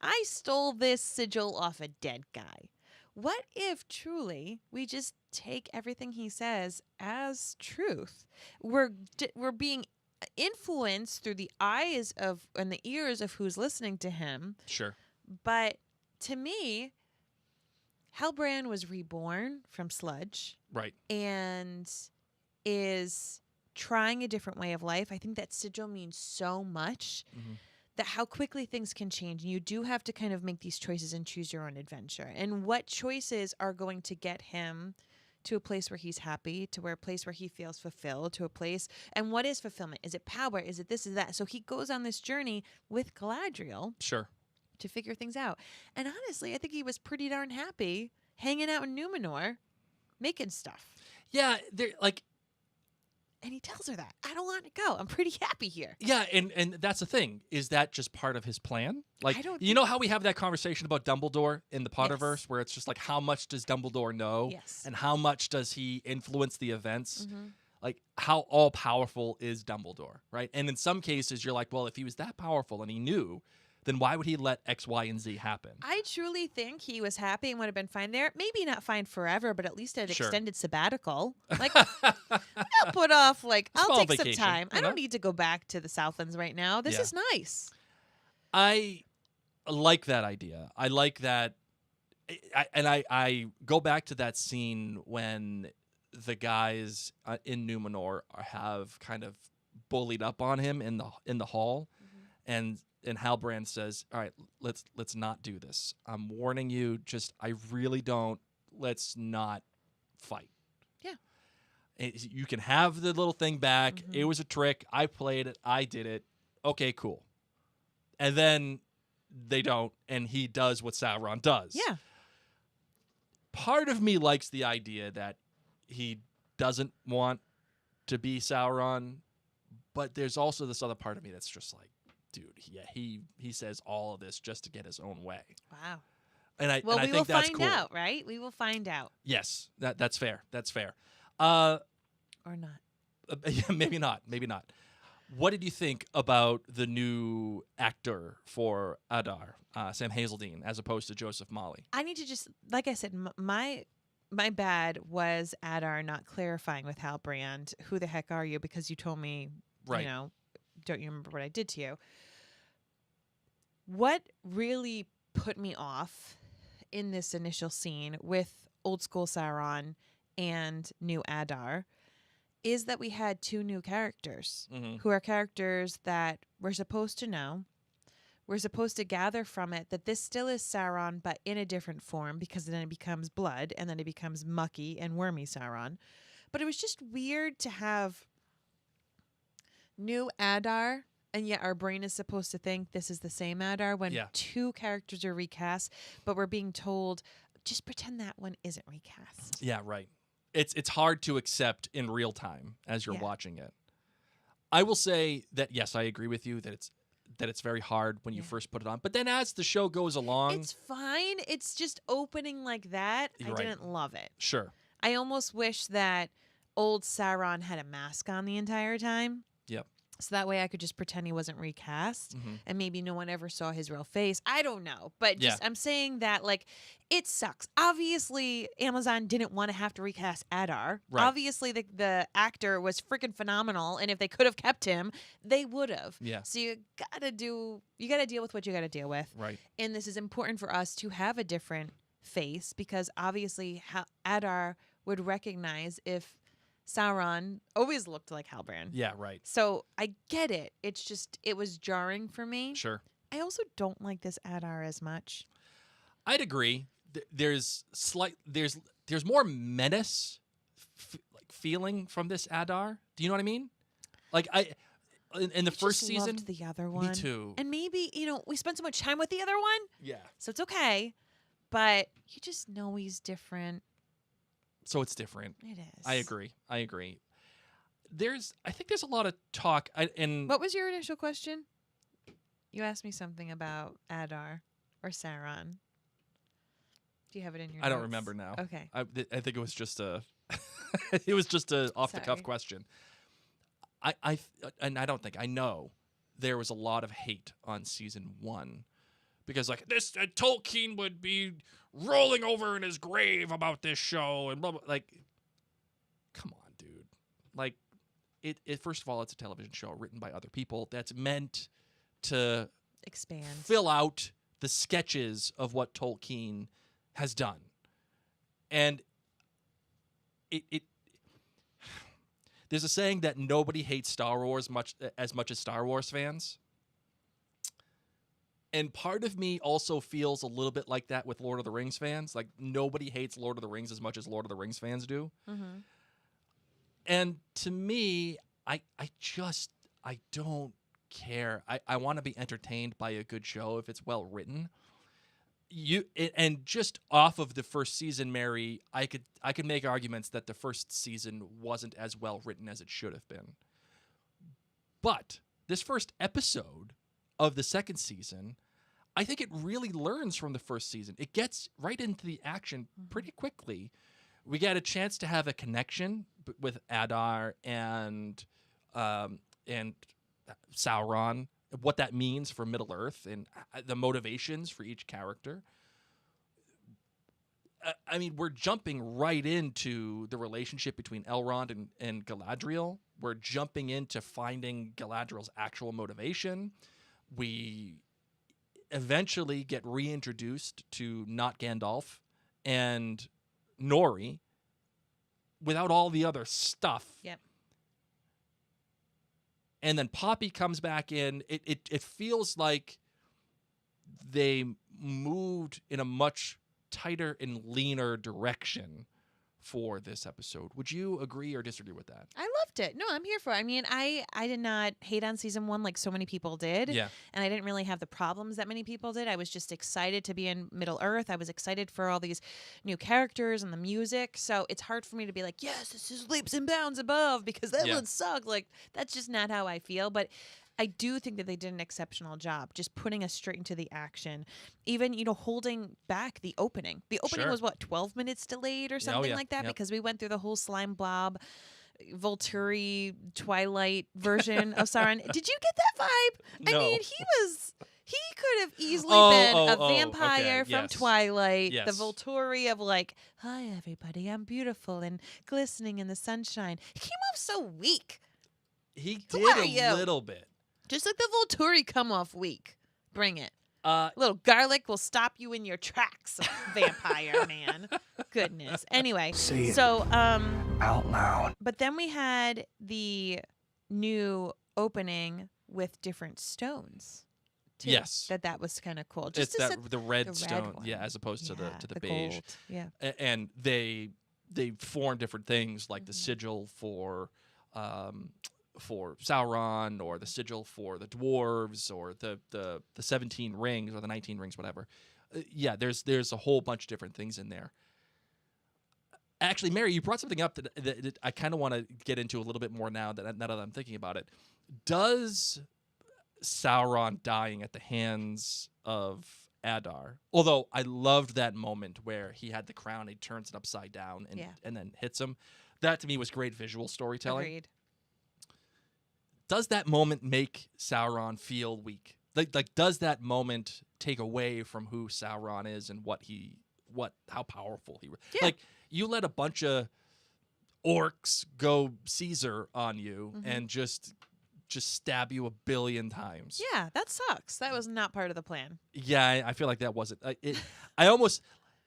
A: I stole this sigil off a dead guy. What if truly we just take everything he says as truth? We're being influenced through the eyes of and the ears of who's listening to him.
B: Sure.
A: But to me, Halbrand was reborn from sludge.
B: Right.
A: And is trying a different way of life. I think that sigil means so much that how quickly things can change. And you do have to kind of make these choices and choose your own adventure. And what choices are going to get him to a place where he's happy, to a place where he feels fulfilled, to a place. And what is fulfillment? Is it power? Is it this? Is that? So he goes on this journey with Galadriel.
B: Sure.
A: To figure things out. And honestly, I think he was pretty darn happy hanging out in Númenor, making stuff.
B: Yeah, they're like...
A: And he tells her that. I don't want to go. I'm pretty happy here.
B: Yeah, and that's the thing. Is that just part of his plan? Like, you know how we have that conversation about Dumbledore in the Potterverse, where it's just like, how much does Dumbledore know?
A: Yes.
B: And how much does he influence the events? Like, how all-powerful is Dumbledore, right? And in some cases, you're like, well, if he was that powerful and he knew, then why would he let X, Y, and Z happen? I
A: truly think he was happy and would have been fine there. Maybe not fine forever, but at least an extended sabbatical. Like, I'll put off, like, I'll take vacation, some time. I don't need to go back to the Southlands right now. This is nice.
B: I like that idea. I like that. I go back to that scene when the guys in Númenor have kind of bullied up on him in the hall. and Halbrand says, "All right, let's not do this. I'm warning you. Just I really don't. Let's not fight."
A: Yeah.
B: You can have the little thing back. It was a trick. I played it. I did it. Okay, cool. And then they don't, and he does what Sauron does.
A: Yeah.
B: Part of me likes the idea that he doesn't want to be Sauron, but there's also this other part of me that's just like, dude, yeah, he says all of this just to get his own way.
A: Wow.
B: And I
A: Well,
B: and I
A: we
B: think
A: will
B: that's
A: find
B: cool.
A: out, right? We will find out.
B: Yes, that's fair. That's fair.
A: Or not.
B: Yeah, maybe not. Maybe not. What did you think about the new actor for Adar, Sam Hazeldine, as opposed to Joseph Mawley?
A: I need to just, like I said, my bad was Adar not clarifying with Halbrand, who the heck are you? Because you told me,
B: Right.
A: you know, don't you remember what I did to you? What really put me off in this initial scene with old school Sauron and new Adar is that we had two new characters who are characters that we're supposed to know. We're supposed to gather from it that this still is Sauron, but in a different form, because then it becomes blood and then it becomes mucky and wormy Sauron. But it was just weird to have new Adar, and yet our brain is supposed to think this is the same Adar when two characters are recast, but we're being told, just pretend that one isn't recast.
B: Yeah, right. It's hard to accept in real time as you're
A: Yeah.
B: watching it. I will say that yes, I agree with you that it's very hard when you first put it on, but then as the show goes along,
A: It's fine. It's just opening like that.
B: You're
A: I
B: right.
A: didn't love it.
B: sure.
A: I almost wish that old Sauron had a mask on the entire time.
B: Yep.
A: So that way I could just pretend he wasn't recast
B: Mhm.
A: and maybe no one ever saw his real face. I don't know. But just
B: Yeah.
A: I'm saying that, like, it sucks. Obviously, Amazon didn't want to have to recast Adar.
B: Right.
A: Obviously, the actor was freaking phenomenal. And if they could have kept him, they would have.
B: Yeah.
A: So you gotta deal with what you gotta deal with.
B: Right.
A: And this is important for us to have a different face, because obviously Adar would recognize if Sauron always looked like Halbrand.
B: Yeah, right.
A: So I get it. It's just, it was jarring for me.
B: Sure.
A: I also don't like this Adar as much.
B: I'd agree. There's more menace feeling from this Adar. Do you know what I mean? Like in the
A: I
B: first
A: just
B: season,
A: loved the other one.
B: me too.
A: And maybe, we spent so much time with the other one,
B: Yeah.
A: so it's okay. But you just know he's different.
B: So it's different.
A: It is.
B: I agree. I think there's a lot of talk.
A: What was your initial question? You asked me something about Adar or Sauron. Do you have it in your
B: I don't
A: notes?
B: remember now.
A: Okay.
B: I think it was just a off the cuff
A: Sorry.
B: question. I know there was a lot of hate on season 1 because like this Tolkien would be rolling over in his grave about this show and blah blah. Like, come on, dude. Like, it first of all, it's a television show written by other people that's meant to
A: Expand.
B: fill out the sketches of what Tolkien has done. And it there's a saying that nobody hates Star Wars as much as Star Wars fans. And part of me also feels a little bit like that with Lord of the Rings fans. Like, nobody hates Lord of the Rings as much as Lord of the Rings fans do.
A: Mm-hmm.
B: And to me, I don't care. I want to be entertained by a good show if it's well written. And just off of the first season, Mary, I could make arguments that the first season wasn't as well written as it should have been. But this first episode of the second season, I think it really learns from the first season. It gets right into the action pretty quickly. We get a chance to have a connection with Adar and Sauron, what that means for Middle Earth and the motivations for each character. I mean, we're jumping right into the relationship between Elrond and Galadriel. We're jumping into finding Galadriel's actual motivation. We eventually get reintroduced to not Gandalf and Nori without all the other stuff.
A: Yep.
B: and then Poppy comes back in. It feels like they moved in a much tighter and leaner direction for this episode. Would you agree or disagree with that?
A: I loved it. No, I'm here for it. I mean, I did not hate on season 1 like so many people did.
B: Yeah.
A: And I didn't really have the problems that many people did. I was just excited to be in Middle Earth. I was excited for all these new characters and the music. So it's hard for me to be like, yes, this is leaps and bounds above because that one sucked. Like, that's just not how I feel. But I do think that they did an exceptional job just putting us straight into the action. Even, holding back the opening. The opening was, 12 minutes delayed or something like that? Yep. Because we went through the whole slime blob, Volturi, Twilight version of Sauron. Did you get that vibe?
B: No.
A: I mean, he could have easily been a vampire from Twilight, the Volturi of like, hi, everybody, I'm beautiful and glistening in the sunshine. He came off so weak.
B: He did a little bit.
A: Just like the Volturi come off weak. Bring it. A little garlic will stop you in your tracks, vampire man. Goodness. Anyway, so
D: out loud.
A: But then we had the new opening with different stones. Too.
B: Yes,
A: that was kind of cool.
B: Just the red stone, as opposed to the beige.
A: Gold. Yeah,
B: and they form different things like the sigil for Sauron, or the sigil for the dwarves, or the 17 rings or the 19 rings, whatever. There's a whole bunch of different things in there. Actually, Mary, you brought something up that I kind of want to get into a little bit more now that I'm thinking about it. Does Sauron dying at the hands of Adar, although I loved that moment where he had the crown, he turns it upside down and then hits him. That to me was great visual storytelling.
A: Agreed.
B: Does that moment make Sauron feel weak? Like does that moment take away from who Sauron is and how powerful he was? Yeah. Like, you let a bunch of orcs go Caesar on you and just stab you a billion times.
A: Yeah, that sucks. That was not part of the plan.
B: Yeah, I feel like that wasn't.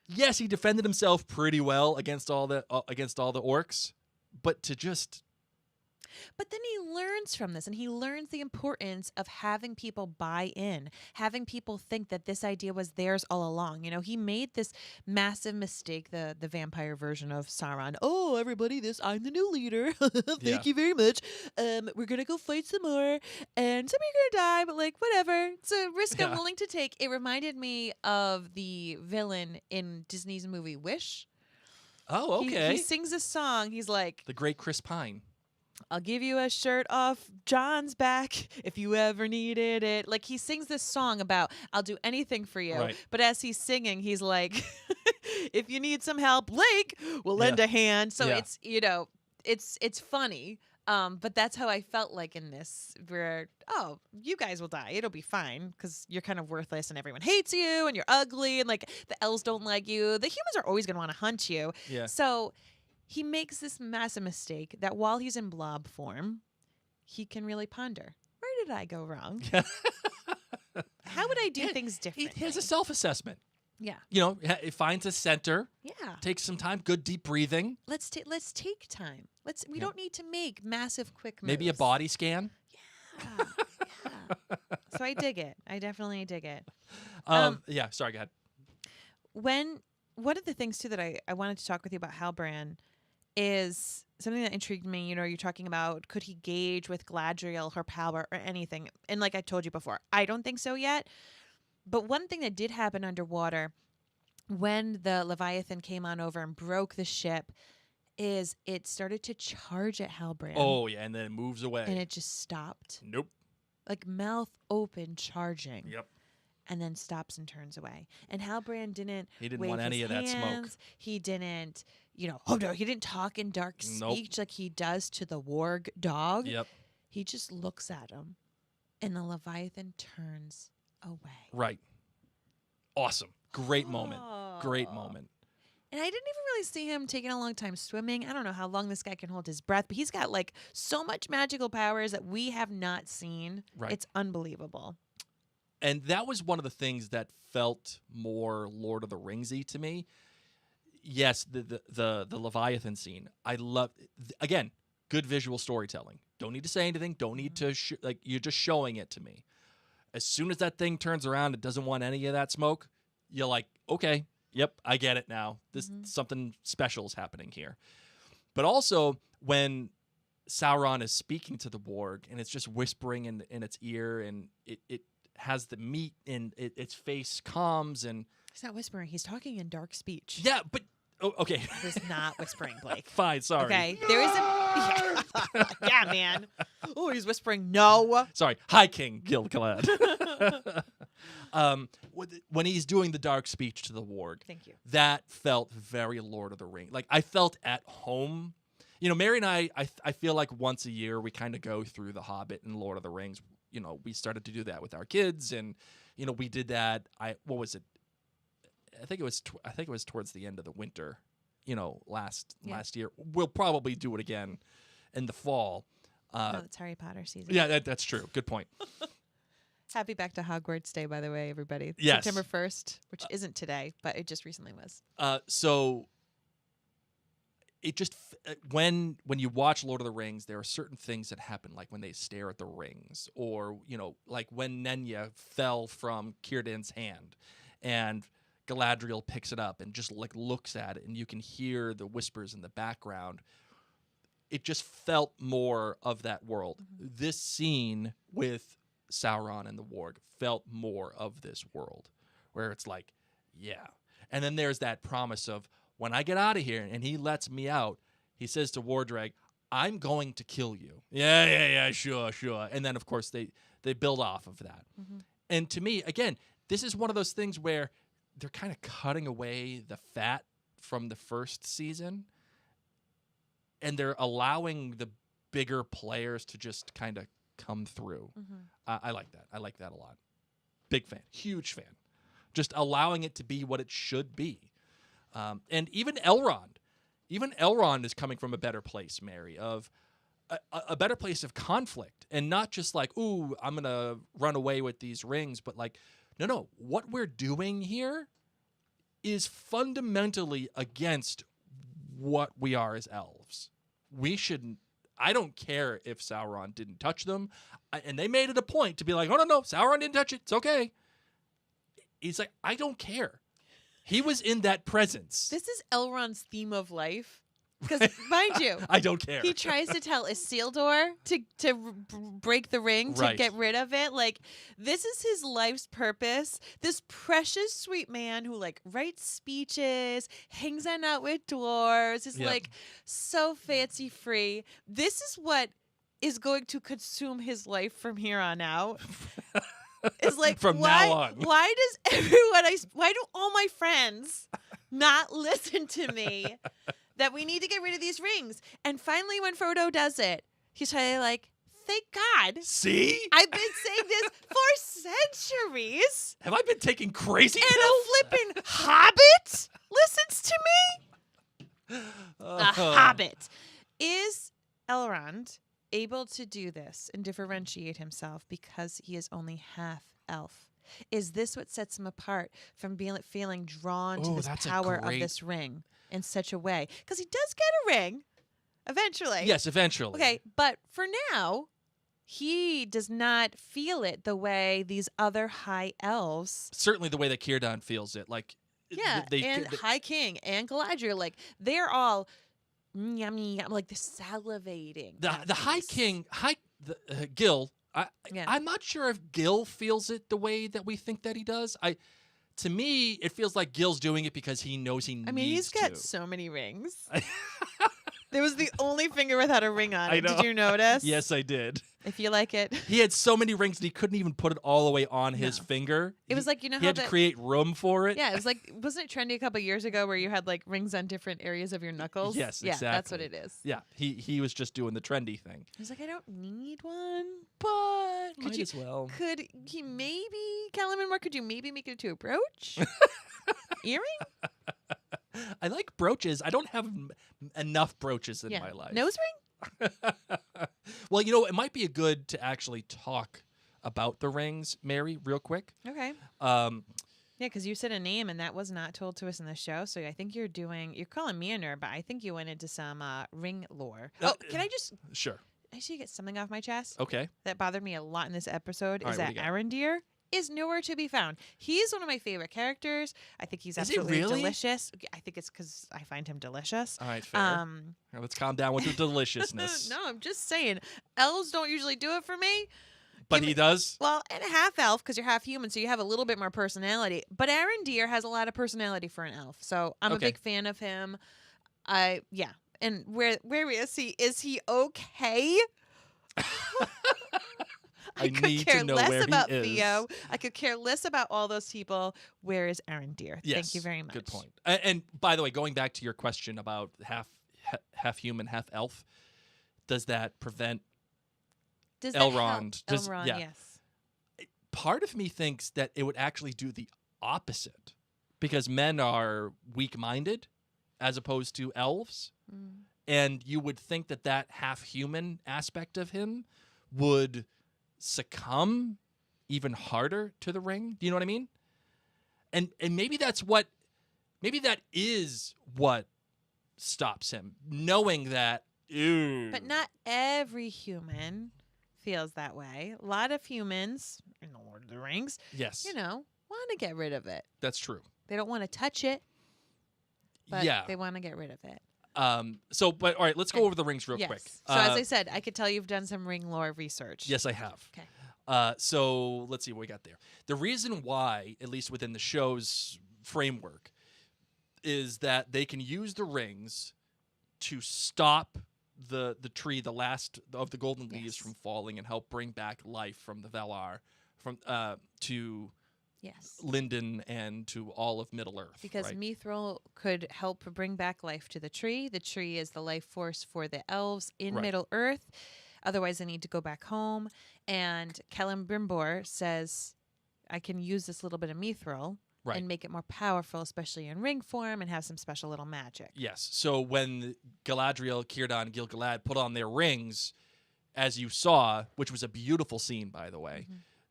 B: Yes, he defended himself pretty well against all the orcs, but to just.
A: But then he learns from this, and he learns the importance of having people buy in, having people think that this idea was theirs all along. He made this massive mistake, the vampire version of Sauron. Oh, everybody, I'm the new leader. Thank you very much. We're going to go fight some more, and some of you are going to die, but whatever. It's a risk I'm willing to take. It reminded me of the villain in Disney's movie Wish.
B: Oh, okay.
A: He sings a song. He's like...
B: The great Chris Pine.
A: I'll give you a shirt off John's back if you ever needed it. Like, he sings this song about, I'll do anything for you. Right. But as he's singing, he's like, if you need some help, Blake will lend a hand. So it's, it's funny. But that's how I felt like in this, where, you guys will die. It'll be fine because you're kind of worthless and everyone hates you and you're ugly and the elves don't like you. The humans are always going to want to hunt you. Yeah. So he makes this massive mistake that while he's in blob form, he can really ponder. Where did I go wrong? How would I do things differently?
B: He has a self-assessment.
A: Yeah.
B: It finds a center. Yeah. Takes some time. Good deep breathing.
A: Let's take time. We don't need to make massive quick moves.
B: Maybe a body scan.
A: Yeah. So I dig it. I definitely dig it.
B: Yeah. Sorry. Go ahead.
A: One of the things too that I wanted to talk with you about Halbrand is something that intrigued me. You're talking about, could he gauge with Galadriel her power or anything? And like I told you before, I don't think so yet. But one thing that did happen underwater when the Leviathan came on over and broke the ship is it started to charge at Halbrand.
B: Oh, yeah, and then it moves away.
A: And it just stopped.
B: Nope.
A: Like mouth open charging.
B: Yep.
A: And then stops and turns away. And Halbrand didn't
B: want any of that smoke.
A: He didn't, he didn't talk in dark speech like he does to the warg dog.
B: Yep.
A: He just looks at him, and the Leviathan turns away.
B: Right. Awesome. Great moment. Great moment.
A: And I didn't even really see him taking a long time swimming. I don't know how long this guy can hold his breath, but he's got so much magical powers that we have not seen.
B: Right.
A: It's unbelievable.
B: And that was one of the things that felt more Lord of the Ringsy to me. Yes, the Leviathan scene. I love, again, good visual storytelling. Don't need to say anything. Don't need to you're just showing it to me. As soon as that thing turns around, it doesn't want any of that smoke. You're like, okay, yep, I get it now. This something special is happening here. But also when Sauron is speaking to the Warg and it's just whispering in its ear, and it has the meat and its face calms, and
A: He's not whispering. He's talking in dark speech.
B: yeah, but okay.
A: He's not whispering, Blake.
B: Fine, sorry.
A: Okay, there is a yeah, man. Oh, he's whispering. No.
B: Sorry, High King Gil-galad. When he's doing the dark speech to the Warg,
A: Thank you.
B: that felt very Lord of the Rings. Like, I felt at home. You know, Mary and I feel like once a year we kind of go through The Hobbit and Lord of the Rings. You know, we started to do that with our kids, and you know, we did that. What was it? I think it was towards the end of the winter. You know, last year. We'll probably do it again in the fall.
A: No, it's Harry Potter season.
B: Yeah, that's true. Good point.
A: Happy Back to Hogwarts Day, by the way, everybody.
B: Yes.
A: September 1st, which isn't today, but it just recently was.
B: So it just when you watch Lord of the Rings, there are certain things that happen, like when they stare at the rings, or you know, like when Nenya fell from Círdan's hand, and Galadriel picks it up and just like looks at it, and you can hear the whispers in the background. It just felt more of that world. This scene with Sauron and the Warg felt more of this world, where it's like, yeah. And then there's that promise of, when I get out of here and he lets me out, he says to Wardrag, I'm going to kill you. Yeah, sure. And then, of course, they build off of that. And to me, again, this is one of those things where they're kind of cutting away the fat from the first season, and they're allowing the bigger players to just kind of come through. I like that. I like that a lot. Big fan. Huge fan. Just allowing it to be what it should be. And even Elrond is coming from a better place, Mary, of a better place of conflict, and not just like, ooh, I'm going to run away with these rings, but like, no, what we're doing here is fundamentally against what we are as elves. We shouldn't, I don't care if Sauron didn't touch them. And they made it a point to be like, oh, no, Sauron didn't touch it. It's okay. He's like, I don't care. He was in that presence.
A: This is Elrond's theme of life. Because, mind you,
B: I don't care.
A: He tries to tell Isildur to break the ring, to get rid of it. Like, this is his life's purpose. This precious, sweet man who, like, writes speeches, hangs out with dwarves, is, like, so fancy-free. This is what is going to consume his life from here on out. It's like,
B: from now on.
A: Why do all my friends not listen to me? That we need to get rid of these rings. And finally, when Frodo does it, he's totally like, thank God.
B: See?
A: I've been saying this for centuries.
B: Have I been taking crazy
A: and
B: pills?
A: a flippin' hobbit listens to me? A hobbit. Is Elrond able to do this and differentiate himself because he is only half elf? Is this what sets him apart from feeling drawn to this power of this ring? In such a way, because he does get a ring eventually.
B: Yes, eventually.
A: Okay, but for now, he does not feel it the way these other high elves.
B: Certainly, the way that Círdan feels it, like
A: and High King and Galadriel, like they're all yummy, like they're salivating.
B: The High King, Gil. I'm not sure if Gil feels it the way that we think that he does. To me, it feels like Gil's doing it because he knows he needs to.
A: I mean, he's got so many rings. There was the only finger without a ring on it. Did you notice?
B: Yes, I did.
A: If you like it.
B: He had so many rings that he couldn't even put it all the way on his finger.
A: It was like, you know,
B: he had to create room for it.
A: Yeah, it was like, wasn't it trendy a couple years ago where you had like rings on different areas of your knuckles?
B: Yes, exactly.
A: Yeah, that's what it is.
B: Yeah, he was just doing the trendy thing.
A: He was like, I don't need one,
B: but
A: might
B: as well.
A: Could he maybe, Calaman, could you maybe make it into a brooch? Earring?
B: I like brooches. I don't have enough brooches in my life.
A: Nose ring?
B: Well, you know, it might be good to actually talk about the rings, Mary, real quick.
A: Okay. Yeah, because you said a name and that was not told to us in the show. So I think you're calling me a nerd, but I think you went into some ring lore. Can I just
B: Sure.
A: actually get something off my chest?
B: Okay.
A: That bothered me a lot in this episode
B: All
A: is
B: right, what
A: that
B: do you got?
A: Arondir is nowhere to be found. He's one of my favorite characters. I think he's
B: Is he
A: absolutely
B: really?
A: delicious. I think it's because I find him delicious.
B: All right, fair. All right, let's calm down with the deliciousness.
A: No, I'm just saying. Elves don't usually do it for me.
B: But
A: Give
B: he
A: me-
B: does?
A: Well, and a half elf because you're half human, so you have a little bit more personality. But Arondir has a lot of personality for an elf, so I'm a
B: Okay.
A: big fan of him. Yeah. And where is he? Is he okay?
B: I
A: could
B: need to
A: care
B: know
A: less
B: where he
A: about
B: is.
A: Theo. I could care less about all those people. Where is Arondir?
B: Yes,
A: Thank you very much.
B: Good point. And by the way, going back to your question about half human, half elf, does that prevent
A: Does that help?
B: Elrond?
A: Elrond,
B: yeah.
A: yes.
B: Part of me thinks that it would actually do the opposite because men are weak-minded as opposed to elves.
A: Mm.
B: And you would think that that half-human aspect of him would succumb even harder to the ring. Do you know what I mean? And maybe that is what stops him, knowing that. Ew.
A: But not every human feels that way. A lot of humans in the Lord of the Rings,
B: Yes,
A: want to get rid of it.
B: that's true.
A: They don't want to touch it, but
B: Yeah.
A: they want to get rid of it.
B: But all right, let's go
A: Okay.
B: over the rings real
A: Yes.
B: quick.
A: So as I said, I could tell you've done some ring lore research.
B: Yes, I have.
A: Okay.
B: So let's see what we got there. The reason why, at least within the show's framework, is that they can use the rings to stop the tree, the last of the golden leaves,
A: Yes.
B: from falling and help bring back life from the Valar, from to
A: Yes.
B: Linden and to all of Middle Earth.
A: Because
B: right?
A: Mithril could help bring back life to the tree. The tree is the life force for the elves in
B: Right.
A: Middle Earth. Otherwise, they need to go back home. And Celebrimbor says, I can use this little bit of Mithril
B: Right.
A: and make it more powerful, especially in ring form, and have some special little magic.
B: Yes. So when Galadriel, Círdan, Gil-galad put on their rings, as you saw, which was a beautiful scene, by the way,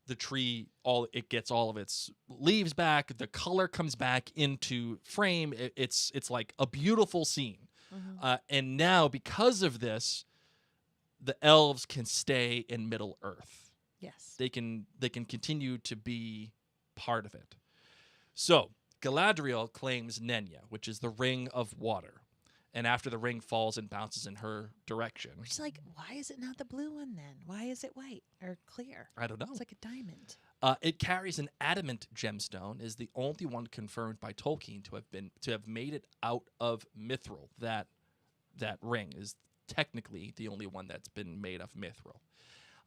B: the tree, it gets all of its leaves back. The color comes back into frame. It's like a beautiful scene. And now, because of this, the elves can stay in Middle Earth.
A: Yes.
B: They can continue to be part of it. So Galadriel claims Nenya, which is the ring of water. And after the ring falls and bounces in her direction.
A: Which is like, why is it not the blue one then? Why is it white or clear?
B: I don't know.
A: It's like a diamond.
B: It carries an adamant gemstone, is the only one confirmed by Tolkien to have made it out of mithril. That ring is technically the only one that's been made of mithril.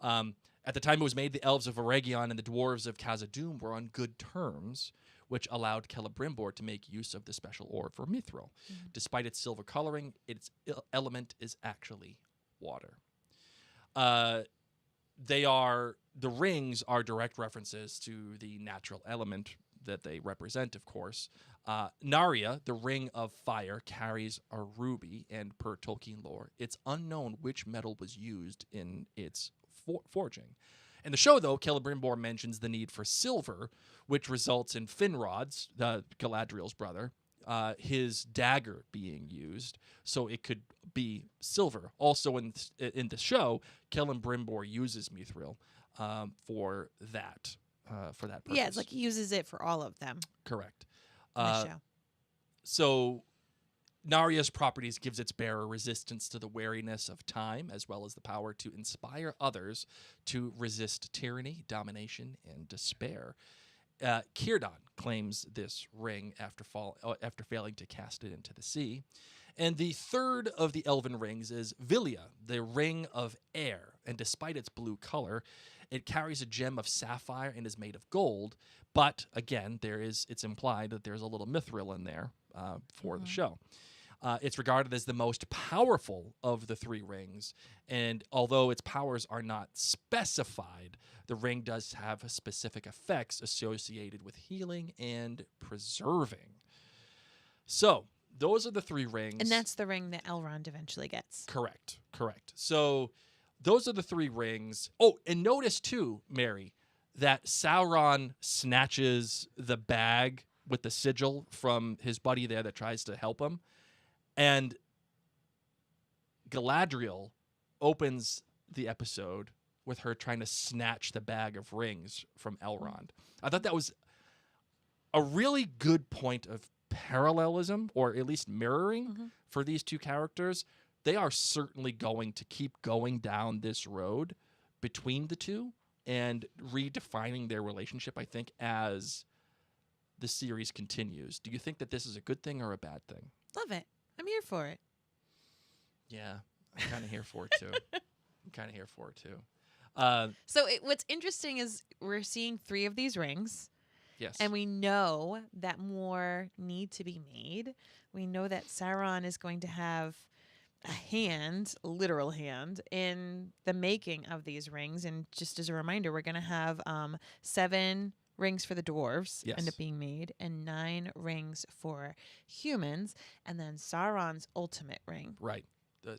B: At the time it was made, the elves of Eregion and the dwarves of Khazad-dûm were on good terms, which allowed Celebrimbor to make use of the special ore for mithril. Despite its silver coloring, its element is actually water. The rings are direct references to the natural element that they represent, of course. Narya, the ring of fire, carries a ruby, and per Tolkien lore, it's unknown which metal was used in its forging. In the show, though, Celebrimbor mentions the need for silver, which results in Finrod's, Galadriel's brother, his dagger being used, so it could be silver. Also, in the show, Celebrimbor uses mithril for that purpose.
A: Yeah, it's like he uses it for all of them
B: Correct.
A: in the show.
B: So Narya's properties gives its bearer resistance to the wariness of time, as well as the power to inspire others to resist tyranny, domination, and despair. Círdan claims this ring after failing to cast it into the sea. And the third of the Elven Rings is Vilya, the Ring of Air. And despite its blue color, it carries a gem of sapphire and is made of gold. But again, it's implied that there's a little mithril in there for the show. It's regarded as the most powerful of the three rings, and although its powers are not specified, the ring does have specific effects associated with healing and preserving. So, those are the three rings.
A: And that's the ring that Elrond eventually gets.
B: Correct. So, those are the three rings. Oh, and notice too, Mary, that Sauron snatches the bag with the sigil from his buddy there that tries to help him, and Galadriel opens the episode with her trying to snatch the bag of rings from Elrond. I thought that was a really good point of parallelism, or at least mirroring, for these two characters. They are certainly going to keep going down this road between the two and redefining their relationship, I think, as the series continues. Do you think that this is a good thing or a bad thing?
A: Love it. I'm here for it.
B: Yeah, I'm kind of here for it too.
A: So what's interesting is we're seeing 3 of these rings.
B: Yes.
A: And we know that more need to be made. We know that Sauron is going to have a hand, a literal hand, in the making of these rings. And just as a reminder, we're going to have 7 rings for the dwarves end up being made, and 9 rings for humans, and then Sauron's ultimate ring.
B: Right.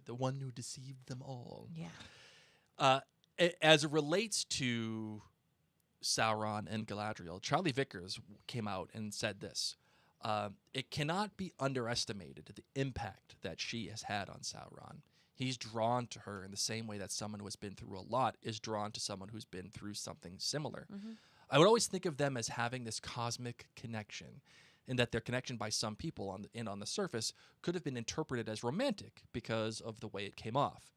B: The one who deceived them all.
A: Yeah.
B: As it relates to Sauron and Galadriel, Charlie Vickers came out and said this. It cannot be underestimated the impact that she has had on Sauron. He's drawn to her in the same way that someone who has been through a lot is drawn to someone who's been through something similar. I would always think of them as having this cosmic connection, and that their connection by some people on the surface could have been interpreted as romantic because of the way it came off.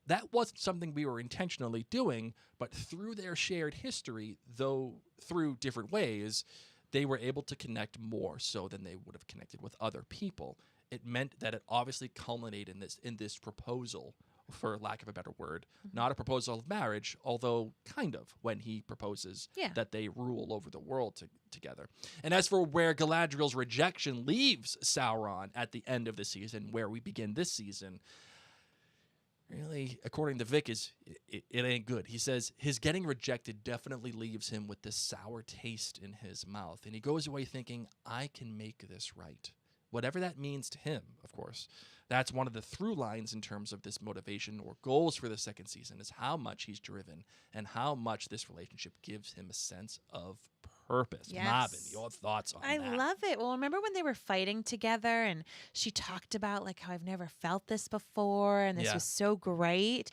B: That wasn't something we were intentionally doing, but through their shared history, though through different ways, they were able to connect more so than they would have connected with other people. It meant that it obviously culminated in this proposal, for lack of a better word, not a proposal of marriage, although kind of, when he proposes that they rule over the world together. And as for where Galadriel's rejection leaves Sauron at the end of the season, where we begin this season, really, according to Vic, it ain't good. He says his getting rejected definitely leaves him with this sour taste in his mouth, and he goes away thinking, I can make this right. Whatever that means to him, of course. That's one of the through lines in terms of this motivation or goals for the second season, is how much he's driven and how much this relationship gives him a sense of purpose.
A: Yes.
B: Marvin, your thoughts on that?
A: I love it. Well, remember when they were fighting together and she talked about like how I've never felt this before and this was so great.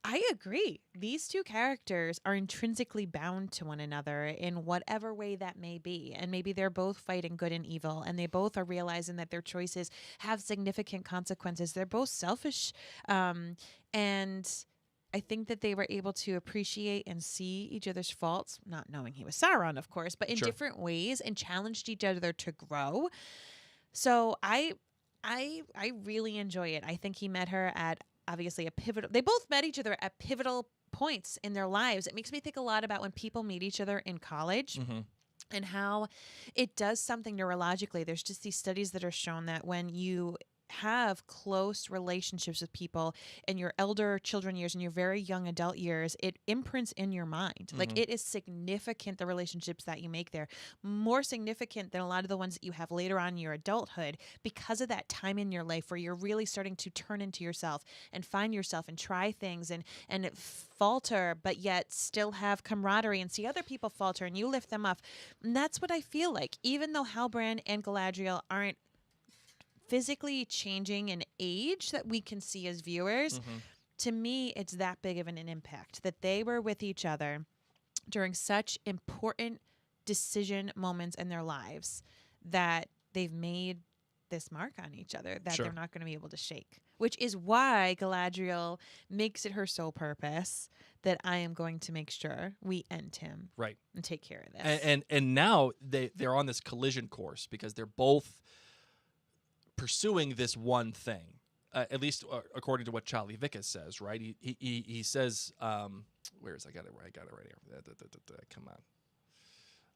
A: I agree. These two characters are intrinsically bound to one another in whatever way that may be. And maybe they're both fighting good and evil, and they both are realizing that their choices have significant consequences. They're both selfish. And I think that they were able to appreciate and see each other's faults, not knowing he was Sauron, of course, but in different ways, and challenged each other to grow. So I really enjoy it. I think he met her at obviously a pivotal. They both met each other at pivotal points in their lives. It makes me think a lot about when people meet each other in college. And how it does something neurologically. There's just these studies that are shown that when you have close relationships with people in your elder children years and your very young adult years, it imprints in your mind. Like, it is significant, the relationships that you make there, more significant than a lot of the ones that you have later on in your adulthood, because of that time in your life where you're really starting to turn into yourself and find yourself and try things and falter, but yet still have camaraderie and see other people falter and you lift them up. And that's what I feel like. Even though Halbrand and Galadriel aren't physically changing in age that we can see as viewers, to me, it's that big of an impact that they were with each other during such important decision moments in their lives that they've made this mark on each other that they're not going to be able to shake, which is why Galadriel makes it her sole purpose that I am going to make sure we end him and take care of this.
B: And now they're on this collision course because they're both pursuing this one thing, at least according to what Charlie Vickers says, right? He says, where is I got it right here. Come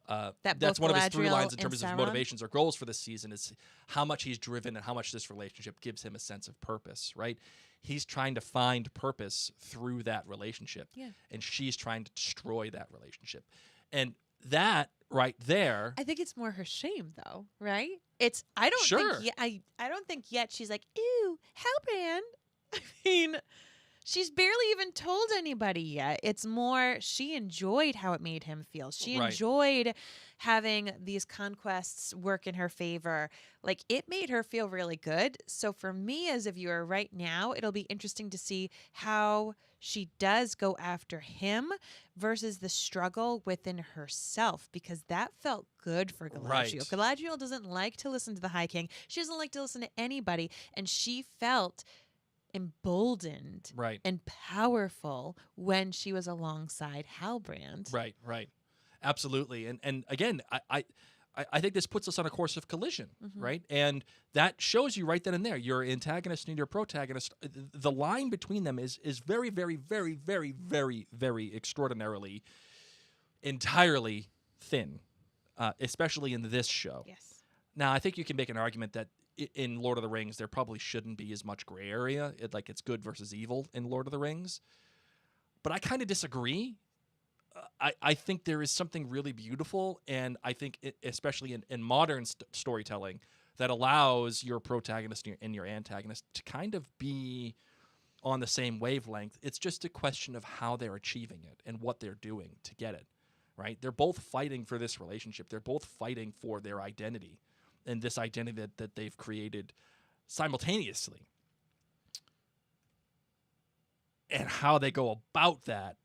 B: on. That's one of his through lines in terms of motivations or goals for this season, is how much he's driven and how much this relationship gives him a sense of purpose, right? He's trying to find purpose through that relationship, and she's trying to destroy that relationship. And that right there,
A: I think it's more her shame, though, right? It's I don't think yet she's like, ew, Halbrand. I mean, She's barely even told anybody yet. It's more she enjoyed how it made him feel. She
B: Right.
A: enjoyed having these conquests work in her favor. Like, it made her feel really good. So for me as a viewer right now, it'll be interesting to see how she does go after him versus the struggle within herself, because that felt good for Galadriel.
B: Right.
A: Galadriel doesn't like to listen to the High King. She doesn't like to listen to anybody. And she felt emboldened
B: Right.
A: and powerful when she was alongside Halbrand.
B: Right. Absolutely. And again, I think this puts us on a course of collision, right? And that shows you right then and there, your antagonist and your protagonist, the line between them is very, very, very, very, very, very extraordinarily, entirely thin, especially in this show.
A: Yes.
B: Now, I think you can make an argument that in Lord of the Rings, there probably shouldn't be as much gray area. It's good versus evil in Lord of the Rings. But I kind of disagree. I think there is something really beautiful, and I think, especially in modern storytelling, that allows your protagonist and your antagonist to kind of be on the same wavelength. It's just a question of how they're achieving it and what they're doing to get it, right? They're both fighting for this relationship. They're both fighting for their identity, and this identity that they've created simultaneously. And how they go about that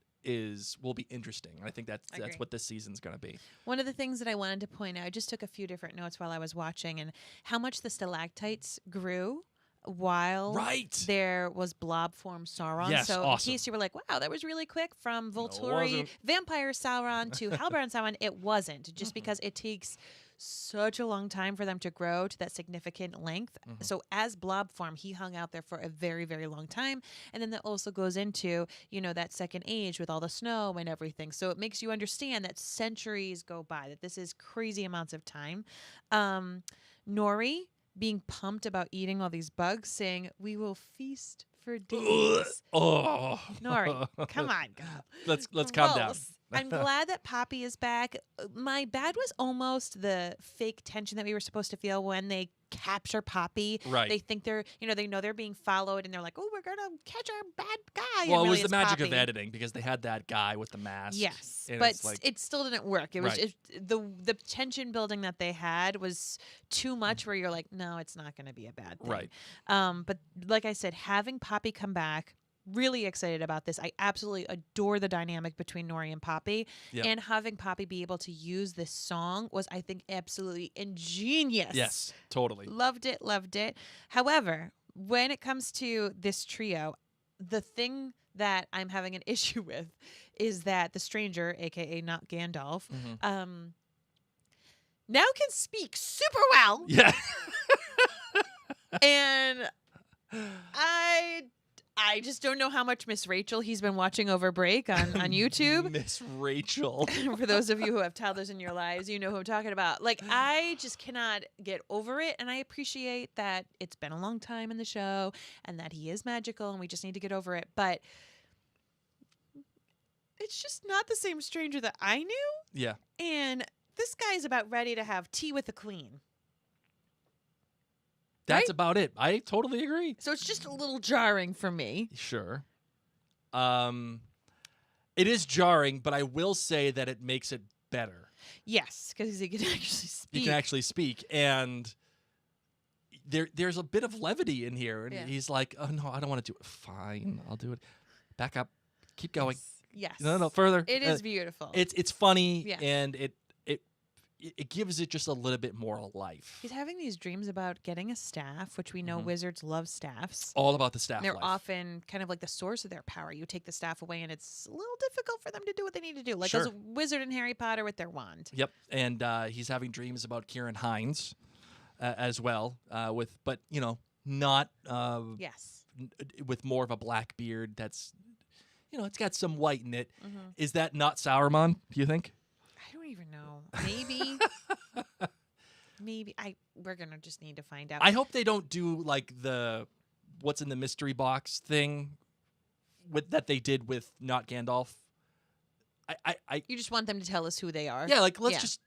B: will be interesting. I think that's what this season's going to be.
A: One of the things that I wanted to point out, I just took a few different notes while I was watching, and how much the stalactites grew while there was blob form Sauron.
B: Yes,
A: so
B: awesome.
A: in case you were like, wow, that was really quick from Volturi
B: wasn't.
A: vampire Sauron to Halbrand Sauron, it wasn't, just because it takes such a long time for them to grow to that significant length. So as blob form, he hung out there for a very, very long time. And then that also goes into, that second age with all the snow and everything. So it makes you understand that centuries go by, that this is crazy amounts of time. Nori being pumped about eating all these bugs, saying, "We will feast for days."
B: Oh,
A: Nori, come on, girl.
B: Let's calm down.
A: Gross. I'm glad that Poppy is back. My bad was almost the fake tension that we were supposed to feel when they capture Poppy.
B: Right.
A: They think they know they're being followed, and they're like, "Oh, we're gonna catch our bad guy."
B: Well,
A: and
B: it was
A: really
B: the magic
A: Poppy.
B: of editing, because they had that guy with the mask.
A: Yes,
B: and
A: but
B: it's like,
A: it still didn't work. It was
B: Right.
A: the tension building that they had was too much. Where you're like, no, it's not going to be a bad thing.
B: Right.
A: But like I said, having Poppy come back. Really excited about this. I absolutely adore the dynamic between Nori and Poppy.
B: Yep.
A: And having Poppy be able to use this song was, I think, absolutely ingenious.
B: Yes, totally.
A: Loved it. However, when it comes to this trio, the thing that I'm having an issue with is that the stranger, aka not Gandalf, now can speak super well.
B: Yeah.
A: And I just don't know how much Miss Rachel he's been watching over break on YouTube.
B: Miss Rachel.
A: For those of you who have toddlers in your lives, you know who I'm talking about. Like, I just cannot get over it, and I appreciate that it's been a long time in the show and that he is magical and we just need to get over it. But it's just not the same stranger that I knew.
B: Yeah.
A: And this guy's about ready to have tea with the queen.
B: That's
A: Right?
B: about it. I totally agree.
A: So it's just a little jarring for me.
B: Sure. It is jarring, but I will say that it makes it better.
A: Yes, because he can actually speak.
B: He can actually speak, and there's a bit of levity in here, and
A: Yeah.
B: he's like, "Oh no, I don't want to do it. Fine, I'll do it. Back up, keep going.
A: Yes.
B: No, further.
A: It is beautiful.
B: It's funny,
A: Yes.
B: and it gives it just a little bit more life.
A: He's having these dreams about getting a staff, which we know wizards love staffs.
B: All about the staff
A: They're
B: life.
A: often kind of like the source of their power. You take the staff away, and it's a little difficult for them to do what they need to do. Like
B: Sure.
A: a wizard in Harry Potter with their wand.
B: Yep, and he's having dreams about Kieran Hines as well, but not
A: Yes.
B: with more of a black beard. That's it's got some white in it.
A: Mm-hmm.
B: Is that not Sauron? Do you think?
A: I don't even know. Maybe. Maybe. We're going to just need to find out.
B: I hope they don't do like the what's in the mystery box thing that they did with not Gandalf.
A: You just want them to tell us who they are.
B: Yeah, like let's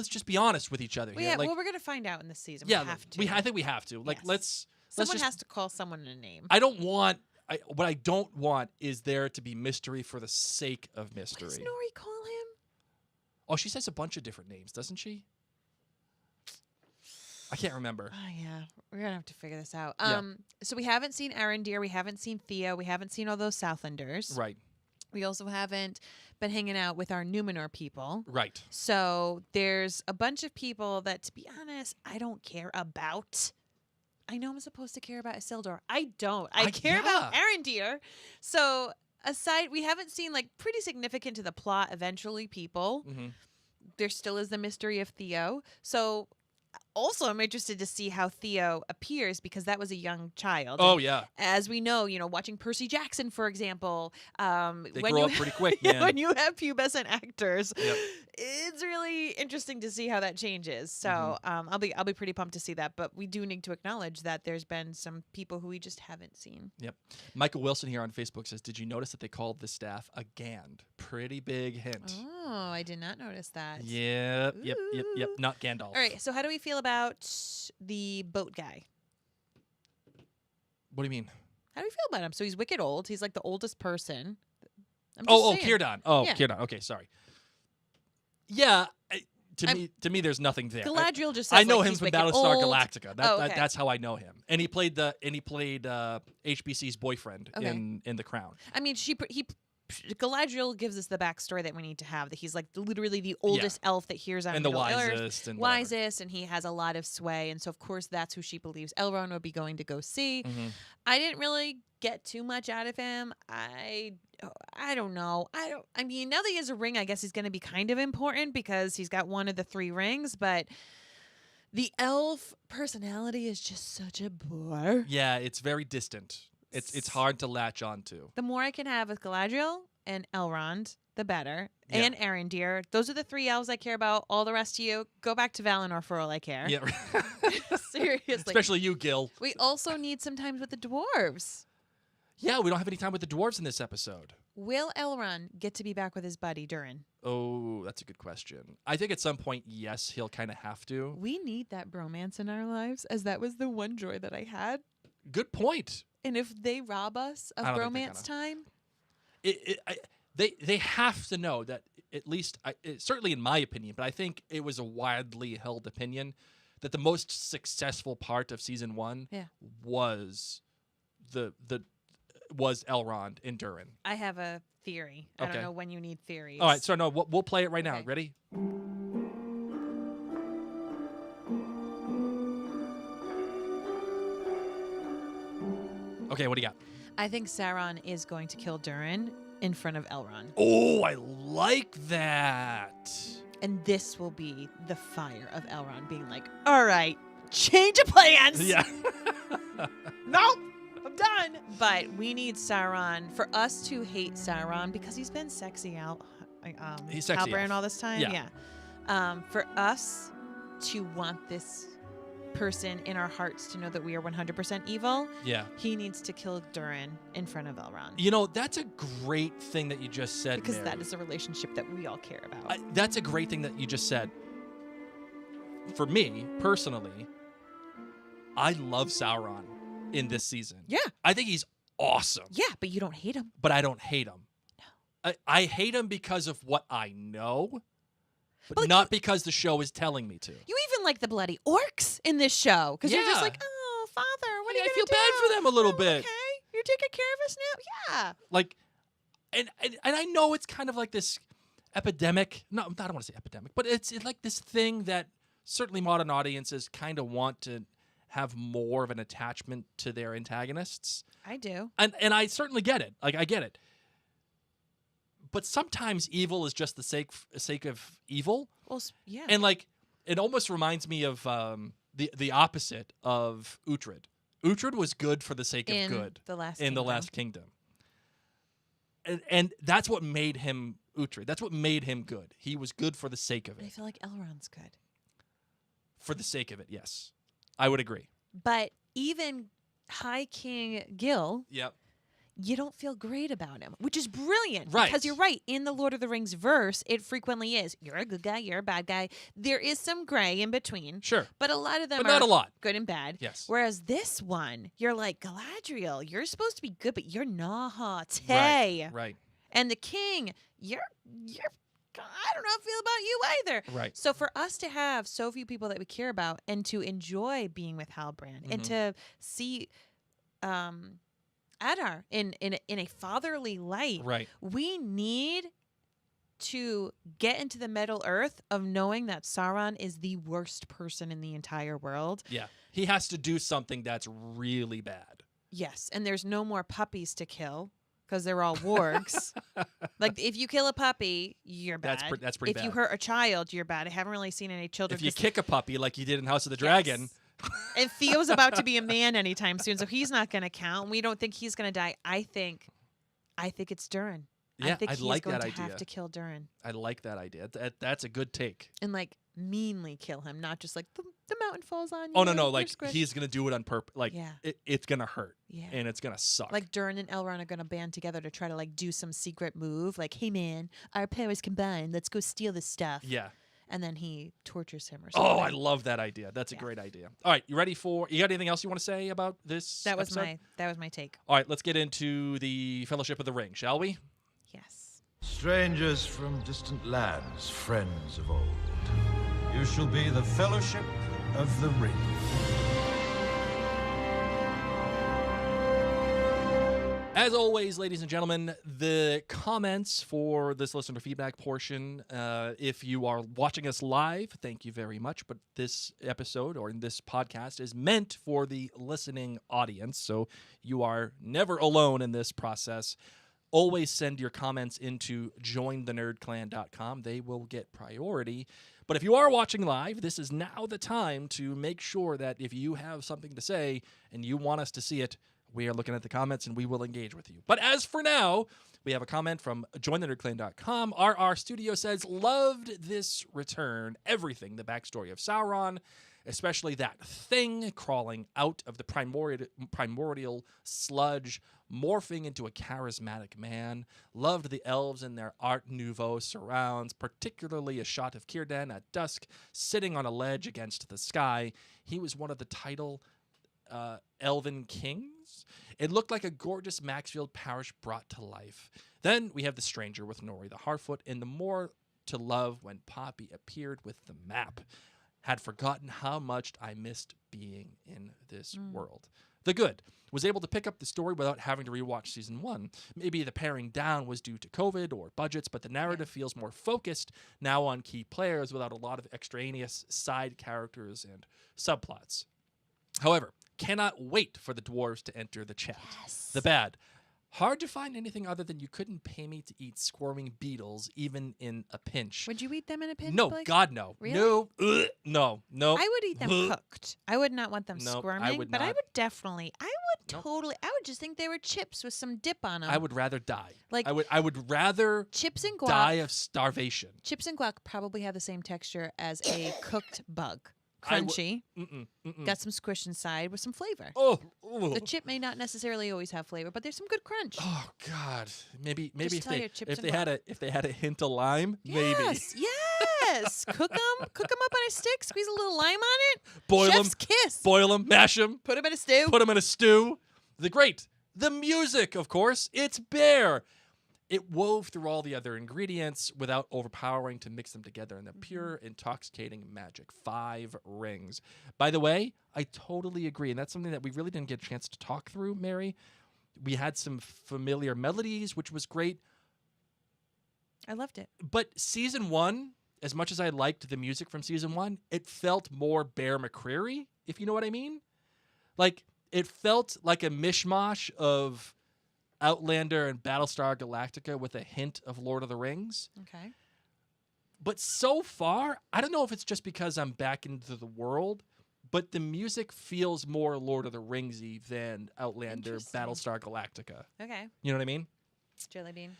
B: just be honest with each other
A: Well,
B: here.
A: yeah,
B: Like,
A: well, we're going to find out in this season.
B: yeah,
A: we have to.
B: I think we have to. Like
A: Yes.
B: let's
A: Someone
B: just,
A: has to call someone a name.
B: I don't want what I don't want is there to be mystery for the sake of mystery.
A: What does Nori call him?
B: Oh, she says a bunch of different names, doesn't she? I can't remember.
A: Oh, yeah. We're going to have to figure this out.
B: Yeah.
A: So we haven't seen Arondir. We haven't seen Theo. We haven't seen all those Southlanders.
B: Right.
A: We also haven't been hanging out with our Númenor people.
B: Right.
A: So there's a bunch of people that, to be honest, I don't care about. I know I'm supposed to care about Isildur. I don't. I care about Arondir. So aside, we haven't seen like pretty significant to the plot eventually people.
B: Mm-hmm.
A: There still is the mystery of Theo. So also I'm interested to see how Theo appears because that was a young child.
B: Oh,
A: And
B: yeah.
A: as we know, watching Percy Jackson, for example,
B: They grow up pretty quick, man.
A: when you have pubescent actors,
B: Yep.
A: it's really interesting to see how that changes. So I'll be pretty pumped to see that. But we do need to acknowledge that there's been some people who we just haven't seen.
B: Yep. Michael Wilson here on Facebook says, did you notice that they called the staff a Gand? Pretty big hint.
A: Oh, I did not notice that.
B: Yep. Not Gandalf.
A: All right. So how do we feel about the boat guy?
B: What do you mean?
A: How do we feel about him? So he's wicked old. He's like the oldest person. I'm just
B: Oh,
A: saying.
B: Círdan. Oh,
A: Yeah.
B: Círdan. Okay, sorry. Yeah, to me, there's nothing there.
A: Galadriel just says
B: I know
A: like,
B: him
A: he's
B: from
A: wicked
B: Battlestar
A: old.
B: Galactica.
A: Okay.
B: That's how I know him. And he played HBC's boyfriend
A: Okay.
B: in The Crown.
A: I mean, Galadriel gives us the backstory that we need to have. That he's like literally the oldest elf that hears on
B: And the
A: Middle Earth,
B: wisest and whatever.
A: wisest, and he has a lot of sway. And so, of course, that's who she believes Elrond would be going to go see.
B: Mm-hmm.
A: I didn't really get too much out of him. I don't know. I mean, now that he has a ring, I guess he's going to be kind of important because he's got one of the 3 rings. But the elf personality is just such a bore.
B: Yeah, it's very distant. It's hard to latch onto.
A: The more I can have with Galadriel and Elrond, the better.
B: Yeah.
A: And Arondir. Those are the 3 elves I care about. All the rest of you, go back to Valinor for all I care.
B: Yeah,
A: Seriously.
B: especially you, Gil.
A: We also need some time with the dwarves.
B: Yeah, we don't have any time with the dwarves in this episode.
A: Will Elrond get to be back with his buddy Durin?
B: Oh, that's a good question. I think at some point, yes, he'll kind of have to.
A: We need that bromance in our lives, as that was the one joy that I had.
B: Good point.
A: And if they rob us of
B: I don't think they're
A: bromance time,
B: They have to know that, at least, certainly in my opinion, but I think it was a widely held opinion that the most successful part of season 1 was was Elrond and Durin.
A: I have a theory. I
B: Okay.
A: don't know when you need theories.
B: All right, so no, we'll play it right now.
A: Okay.
B: Ready? Okay, what do you got?
A: I think Sauron is going to kill Durin in front of Elrond.
B: Oh, I like that.
A: And this will be the fire of Elrond being like, all right, change of plans.
B: Yeah.
A: Nope, I'm done. But we need Sauron for us to hate Sauron because he's been sexy out.
B: He's sexy
A: Halbrand
B: elf.
A: all this time.
B: Yeah.
A: For us to want this person in our hearts to know that we are 100% evil,
B: Yeah.
A: he needs to kill Durin in front of Elrond.
B: You know, that's a great thing that you just said,
A: Because
B: Mary.
A: that is a relationship that we all care about.
B: That's a great thing that you just said. For me, personally, I love Sauron in this season.
A: Yeah.
B: I think he's awesome.
A: Yeah, but you don't hate him.
B: But I don't hate him. No. I hate him because of what I know, but
A: like,
B: not because the show is telling me to.
A: You even like the bloody orcs in this show. Because you're just
B: Yeah.
A: like, oh, Father, what are you
B: I
A: going to
B: feel
A: do?
B: bad for them a little bit.
A: Okay, you're taking care of us now? Yeah.
B: Like, and I know it's kind of like this epidemic. No, I don't want to say epidemic, but it's like this thing that certainly modern audiences kind of want to have more of an attachment to their antagonists.
A: I do.
B: And I certainly get it. Like, I get it. But sometimes evil is just the sake of evil.
A: Well, yeah.
B: And like, it almost reminds me of the opposite of Uhtred. Uhtred was good for the sake of good
A: the last
B: in the Last Kingdom. And that's what made him Uhtred. That's what made him good. He was good for the sake of
A: But I
B: it.
A: feel like Elrond's good.
B: For the sake of it, yes. I would agree.
A: But even High King Gil
B: Yep.
A: you don't feel great about him, which is brilliant.
B: Right.
A: Because you're right. In the Lord of the Rings verse, it frequently is, you're a good guy, you're a bad guy. There is some gray in between.
B: Sure.
A: But a lot of them
B: But
A: are
B: not a lot.
A: good and bad.
B: Yes.
A: Whereas this one, you're like, Galadriel, you're supposed to be good, but you're not.
B: Right.
A: And the king, you're I don't know how I feel about you either.
B: Right.
A: So for us to have so few people that we care about and to enjoy being with Halbrand and to see Adar in a fatherly light,
B: Right.
A: we need to get into the Middle Earth of knowing that Sauron is the worst person in the entire world.
B: Yeah. He has to do something that's really bad.
A: Yes, and there's no more puppies to kill because they're all wargs. Like, if you kill a puppy, you're bad.
B: That's pretty
A: if
B: bad.
A: you hurt a child, you're bad. I haven't really seen any children.
B: If you
A: 'cause-
B: kick a puppy like you did in House of the Dragon,
A: and Theo's about to be a man anytime soon, so he's not going to count. And we don't think he's going to die. I think it's Durin.
B: Yeah,
A: I think
B: I
A: he's
B: like
A: going
B: that
A: to
B: idea.
A: have to kill Durin
B: I like that idea. That's a good take.
A: and like meanly kill him, not just like the mountain falls on you.
B: Oh no,
A: you're
B: like
A: squished.
B: he's gonna do it on purpose. Like
A: Yeah.
B: it's gonna hurt.
A: Yeah.
B: And it's gonna suck.
A: Like Durin and Elrond are gonna band together to try to like do some secret move. Like, hey man, our powers combined. Let's go steal this stuff.
B: yeah.
A: And then he tortures him or something.
B: Oh, I love that idea. That's a great idea. All right, you ready for? You got anything else you want to say about this?
A: that was
B: episode?
A: my take.
B: All right, let's get into the Fellowship of the Ring, shall we?
A: Yes.
F: Strangers from distant lands, friends of old, you shall be the Fellowship of the Ring.
B: As always, ladies and gentlemen, the comments for this listener feedback portion, if you are watching us live, thank you very much. But this episode or in this podcast is meant for the listening audience, so you are never alone in this process. Always send your comments into jointhenerdclan.com. They will get priority. But if you are watching live, this is now the time to make sure that if you have something to say and you want us to see it, we are looking at the comments and we will engage with you. But as for now, we have a comment from jointhenerdclan.com. RR Studio says, loved this return. Everything, the backstory of Sauron, especially that thing crawling out of the primordial sludge, morphing into a charismatic man. Loved the elves and their Art Nouveau surrounds, particularly a shot of Círdan at dusk, sitting on a ledge against the sky. He was one of the title Elven Kings. It looked like a gorgeous Maxfield parish brought to life. Then we have the stranger with Nori the Harfoot, and the more to love when Poppy appeared with the map. Had forgotten how much I missed being in this world. The good was able to pick up the story without having to rewatch season 1. Maybe the paring down was due to COVID or budgets, but the narrative feels more focused now on key players without a lot of extraneous side characters and subplots. However, cannot wait for the dwarves to enter the chat.
A: Yes.
B: The bad. Hard to find anything other than you couldn't pay me to eat squirming beetles, even in a pinch.
A: Would you eat them in a pinch?
B: No,
A: Blake?
B: God, no.
A: Really?
B: No. No.
A: I would eat them cooked. I would not want them
B: Nope,
A: squirming,
B: I would
A: but I
B: not.
A: would definitely. I would
B: Nope.
A: totally. I would just think they were chips with some dip on them.
B: I would rather die.
A: Like-
B: I would rather
A: Chips and guac.
B: die of starvation.
A: Chips and guac probably have the same texture as a cooked bug.
B: I would-
A: Crunchy,
B: Mm-mm.
A: got some squish inside with some flavor.
B: Oh,
A: The chip may not necessarily always have flavor, but there's some good crunch.
B: oh God. Maybe
A: Just
B: if
A: tell
B: they
A: your chips
B: if
A: and
B: they had a hint of lime, maybe
A: Yes, yes. Cook them up on a stick. Squeeze a little lime on it.
B: boil them,
A: Chef's kiss.
B: boil them, mash them,
A: Put them in a stew.
B: put them in a stew. The music, of course, it's Bear. It wove through all the other ingredients without overpowering to mix them together in the pure, intoxicating magic. 5 rings. By the way, I totally agree, and that's something that we really didn't get a chance to talk through, Mary. We had some familiar melodies, which was great,
A: I loved it.
B: but season 1, as much as I liked the music from season 1, it felt more Bear McCreary, if you know what I mean. Like, it felt like a mishmash of Outlander and Battlestar Galactica with a hint of Lord of the Rings.
A: Okay.
B: But so far, I don't know if it's just because I'm back into the world, but the music feels more Lord of the Ringsy than Outlander,
A: Interesting.
B: Battlestar Galactica.
A: Okay.
B: You know what I mean?
A: Jelly bean.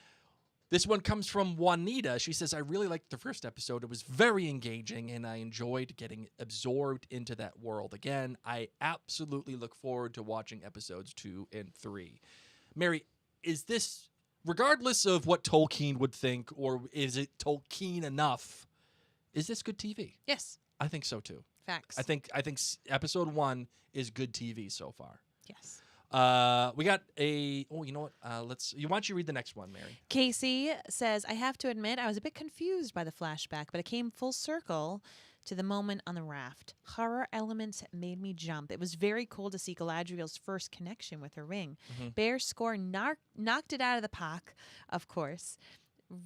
B: This one comes from Juanita. She says, I really liked the first episode. It was very engaging, and I enjoyed getting absorbed into that world again. I absolutely look forward to watching episodes 2 and 3. Mary, is this, regardless of what Tolkien would think, or is it Tolkien enough? Is this good TV?
A: Yes.
B: I think so too.
A: Facts.
B: I think episode 1 is good TV so far.
A: Yes.
B: We got a. Oh, you know what? Why don't you read the next one, Mary?
A: Casey says, I have to admit, I was a bit confused by the flashback, but it came full circle to the moment on the raft. Horror elements made me jump. It was very cool to see Galadriel's first connection with her ring. Bear's score knocked it out of the park, of course.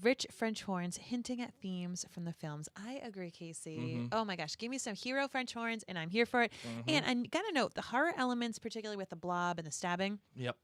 A: Rich French horns hinting at themes from the films. I agree, Casey. Oh my gosh, give me some hero French horns and I'm here for it. And I gotta note the horror elements, particularly with the blob and the stabbing.
B: Yep.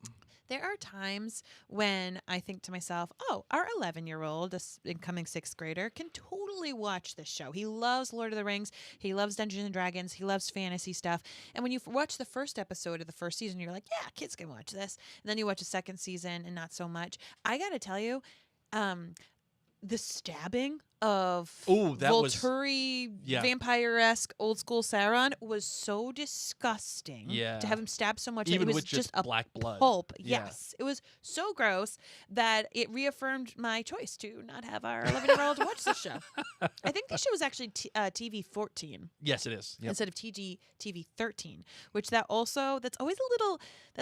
A: There are times when I think to myself, oh, our 11-year-old, this incoming 6th grader, can totally watch this show. He loves Lord of the Rings. He loves Dungeons and Dragons. He loves fantasy stuff. And when you watch the first episode of the first season, you're like, yeah, kids can watch this. And then you watch the second season and not so much. I got to tell you, the stabbing of Volturi vampire-esque old school Sauron was so disgusting.
B: Yeah.
A: To have him stab so much,
B: even
A: it was
B: with just
A: a
B: black blood.
A: pulp.
B: Yeah.
A: Yes, it was so gross that it reaffirmed my choice to not have our 11-year-old watch this show. I think this show was actually TV 14.
B: Yes, it is. Yep.
A: Instead of TV 13, which that's always a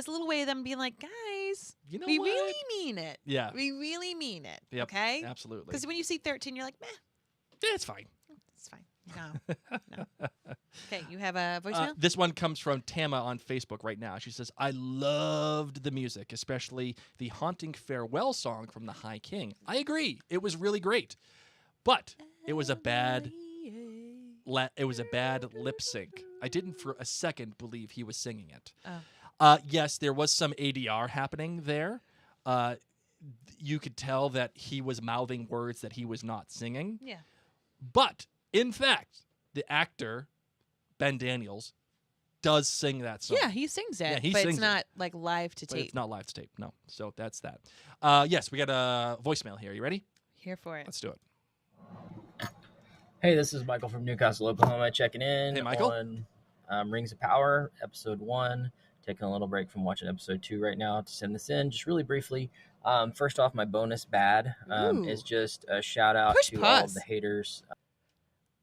A: little way of them being like, guys,
B: You know
A: we
B: what?
A: really mean it.
B: Yeah.
A: We really mean it.
B: Yep.
A: Okay?
B: Absolutely.
A: Because when you see 13, you're like, meh,
B: Yeah, it's fine.
A: it's fine. No. Okay, you have a voicemail?
B: This one comes from Tama on Facebook right now. She says, I loved the music, especially the haunting farewell song from the High King. I agree. It was really great. But it was a bad lip sync. I didn't for a second believe he was singing it.
A: Oh.
B: Yes, there was some ADR happening there. You could tell that he was mouthing words that he was not singing.
A: Yeah.
B: But, in fact, the actor, Ben Daniels, does sing that song.
A: Yeah, he sings it,
B: Yeah, he
A: but
B: sings
A: it's not like live to
B: But
A: tape.
B: it's not live to tape, no. So that's that. Yes, we got a voicemail here. You ready?
A: Here for it.
B: Let's do it.
G: Hey, this is Michael from Newcastle, Oklahoma, checking in
B: Hey, Michael.
G: on Rings of Power, Episode 1. Taking a little break from watching Episode 2 right now to send this in. Just really briefly, first off, my bonus bad is just a shout-out to all of the haters.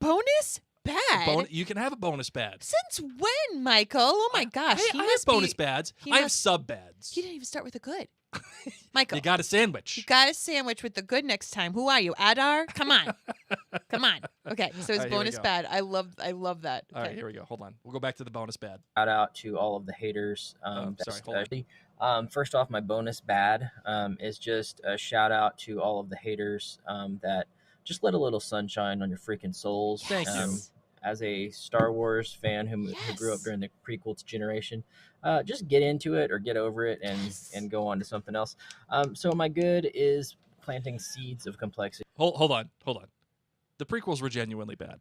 A: Bonus bad?
B: You can have a bonus bad.
A: Since when, Michael? Oh, my gosh.
B: Hey,
A: He
B: I
A: must
B: have bonus
A: be-
B: bads.
A: he
B: I have
A: must-
B: sub bads.
A: He didn't even start with the good. Michael.
B: You got a sandwich.
A: You got a sandwich with the good next time. Who are you, Adar? Come on. Come on. Okay, so it's
B: All right, here we
A: bonus
B: go.
A: bad. I love that.
B: All right,
A: Okay.
B: here we go. Hold on. We'll go back to the bonus bad.
G: Shout out to all of the haters.
B: Sorry, hold on.
G: First off, my bonus bad is just a shout out to all of the haters that just let a little sunshine on your freaking souls.
B: Thank you.
G: As a Star Wars fan who grew up during the prequels generation, just get into it or get over it and go on to something else. So my good is planting seeds of complexity.
B: Hold on. The prequels were genuinely bad.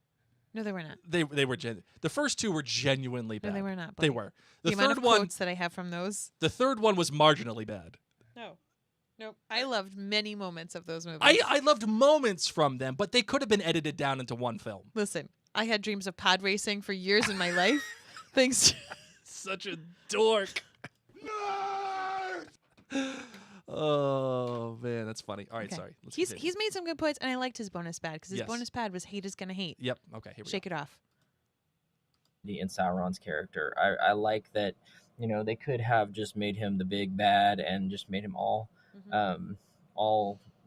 A: No, they were not.
B: They were the first two were genuinely bad.
A: No, they were not.
B: They
A: Blake.
B: were.
A: The amount of quotes that I have from those.
B: The third one was marginally bad.
A: No. Nope. I loved many moments of those movies.
B: I loved moments from them, but they could have been edited down into one film.
A: Listen, I had dreams of pod racing for years in my life. Thanks to
B: Such a dork. Oh man, that's funny. All right,
A: Okay.
B: sorry. Let's
A: He's
B: continue.
A: made some good points, and I liked his bonus bad because his
B: Yes.
A: bonus bad was hate is gonna hate.
B: Yep. Okay. Here we
A: Shake it off.
G: In Sauron's character, I like that. You know, they could have just made him the big bad and just made him all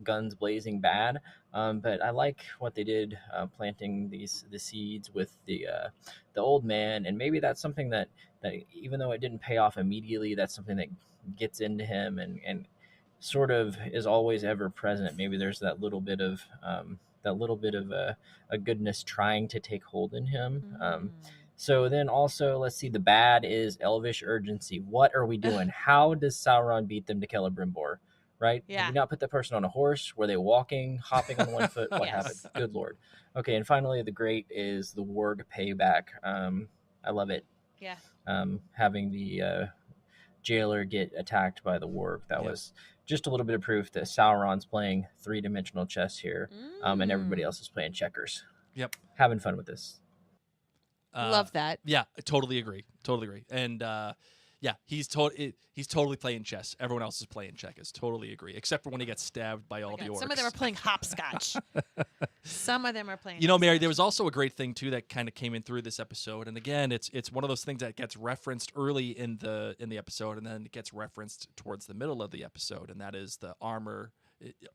G: guns blazing bad. But I like what they did, planting the seeds with the old man, and maybe that's something that even though it didn't pay off immediately, that's something that gets into him and sort of is always ever present. Maybe there's that little bit of a goodness trying to take hold in him. So then also, let's see, the bad is elvish urgency. What are we doing? How does Sauron beat them to Celebrimbor? Right?
A: Yeah.
G: Did we not put the person on a horse? Were they walking, hopping on one foot? What
A: Yes.
G: happened? Good Lord. Okay, and finally, the great is the Warg payback. I love it.
A: Yeah.
G: Having the jailer get attacked by the Warg. That
B: Yep.
G: was just a little bit of proof that Sauron's playing three-dimensional chess here, and everybody else is playing checkers.
B: Yep.
G: Having fun with this.
A: Love that.
B: Yeah, I totally agree. And Yeah, he's totally playing chess. Everyone else is playing checkers. Totally agree, except for when he gets stabbed by all the orcs.
A: Some of them are playing hopscotch. Some of them are playing.
B: You know, Mary,
A: hopscotch.
B: there was also a great thing too that kind of came in through this episode, and again, it's one of those things that gets referenced early in the episode, and then it gets referenced towards the middle of the episode, and that is the armor,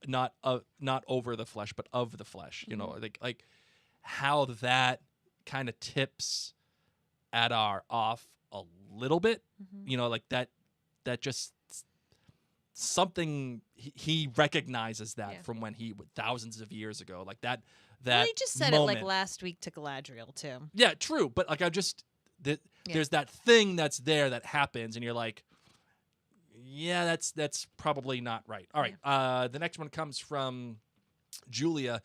B: not over the flesh, but of the flesh. You know, like how that kind of tips Adar off a little bit. You know, like that just something he recognizes that from when he thousands of years ago, like that
A: Well, he just said
B: moment.
A: it like last week to Galadriel too.
B: Yeah, true, but like there's that thing that's there that happens, and you're like, yeah, that's probably not right. All right, the next one comes from Julia.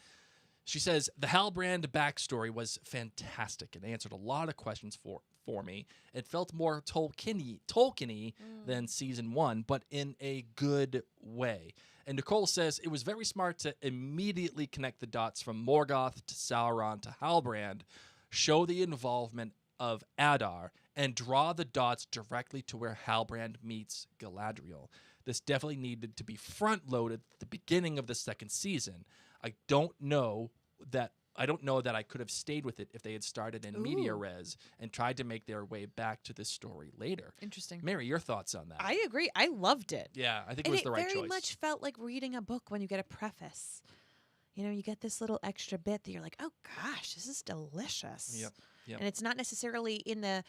B: She says, the Halbrand backstory was fantastic and answered a lot of questions for me. It felt more Tolkien-y than season 1, but in a good way. And Nicole says, it was very smart to immediately connect the dots from Morgoth to Sauron to Halbrand, show the involvement of Adar, and draw the dots directly to where Halbrand meets Galadriel. This definitely needed to be front-loaded at the beginning of the second season. I don't know that I could have stayed with it if they had started in media res and tried to make their way back to this story later.
A: Interesting.
B: Mary, your thoughts on that?
A: I agree. I loved it.
B: Yeah, I think it was the right choice.
A: It very much felt like reading a book when you get a preface. You know, you get this little extra bit that you're like, oh gosh, this is delicious.
B: Yep.
A: And it's not necessarily in the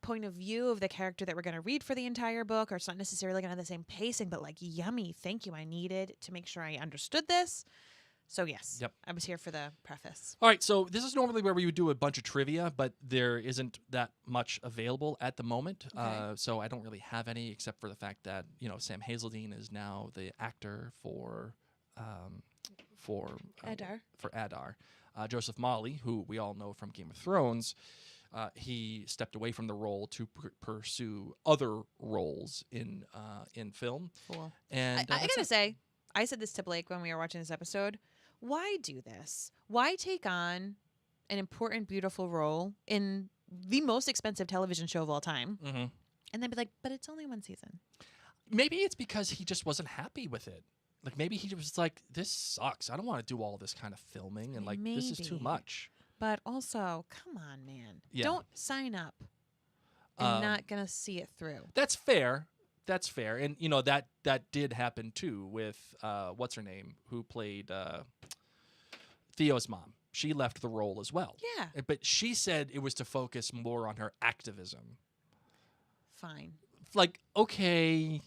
A: point of view of the character that we're going to read for the entire book, or it's not necessarily going to have the same pacing, but like, yummy, thank you. I needed to make sure I understood this. So yes, I was here for the preface.
B: All right, so this is normally where we would do a bunch of trivia, but there isn't that much available at the moment.
A: Okay.
B: So I don't really have any, except for the fact that, you know, Sam Hazeldine is now the actor for
A: Adar.
B: For Adar. Joseph Mawley, who we all know from Game of Thrones, he stepped away from the role to pursue other roles in film.
A: Cool.
B: And
A: I gotta say, I said this to Blake when we were watching this episode. Why do this? Why take on an important, beautiful role in the most expensive television show of all time, and then be like, but it's only one season?
B: Maybe it's because he just wasn't happy with it. Like, maybe he was like, this sucks. I don't want to do all this kind of filming, and like, this is too much.
A: But also, come on, man.
B: Yeah.
A: Don't sign up and not going to see it through.
B: That's fair. That's fair. And, you know, that did happen, too, with, what's her name, who played Theo's mom. She left the role as well.
A: Yeah.
B: But she said it was to focus more on her activism.
A: Fine.
B: Like, okay.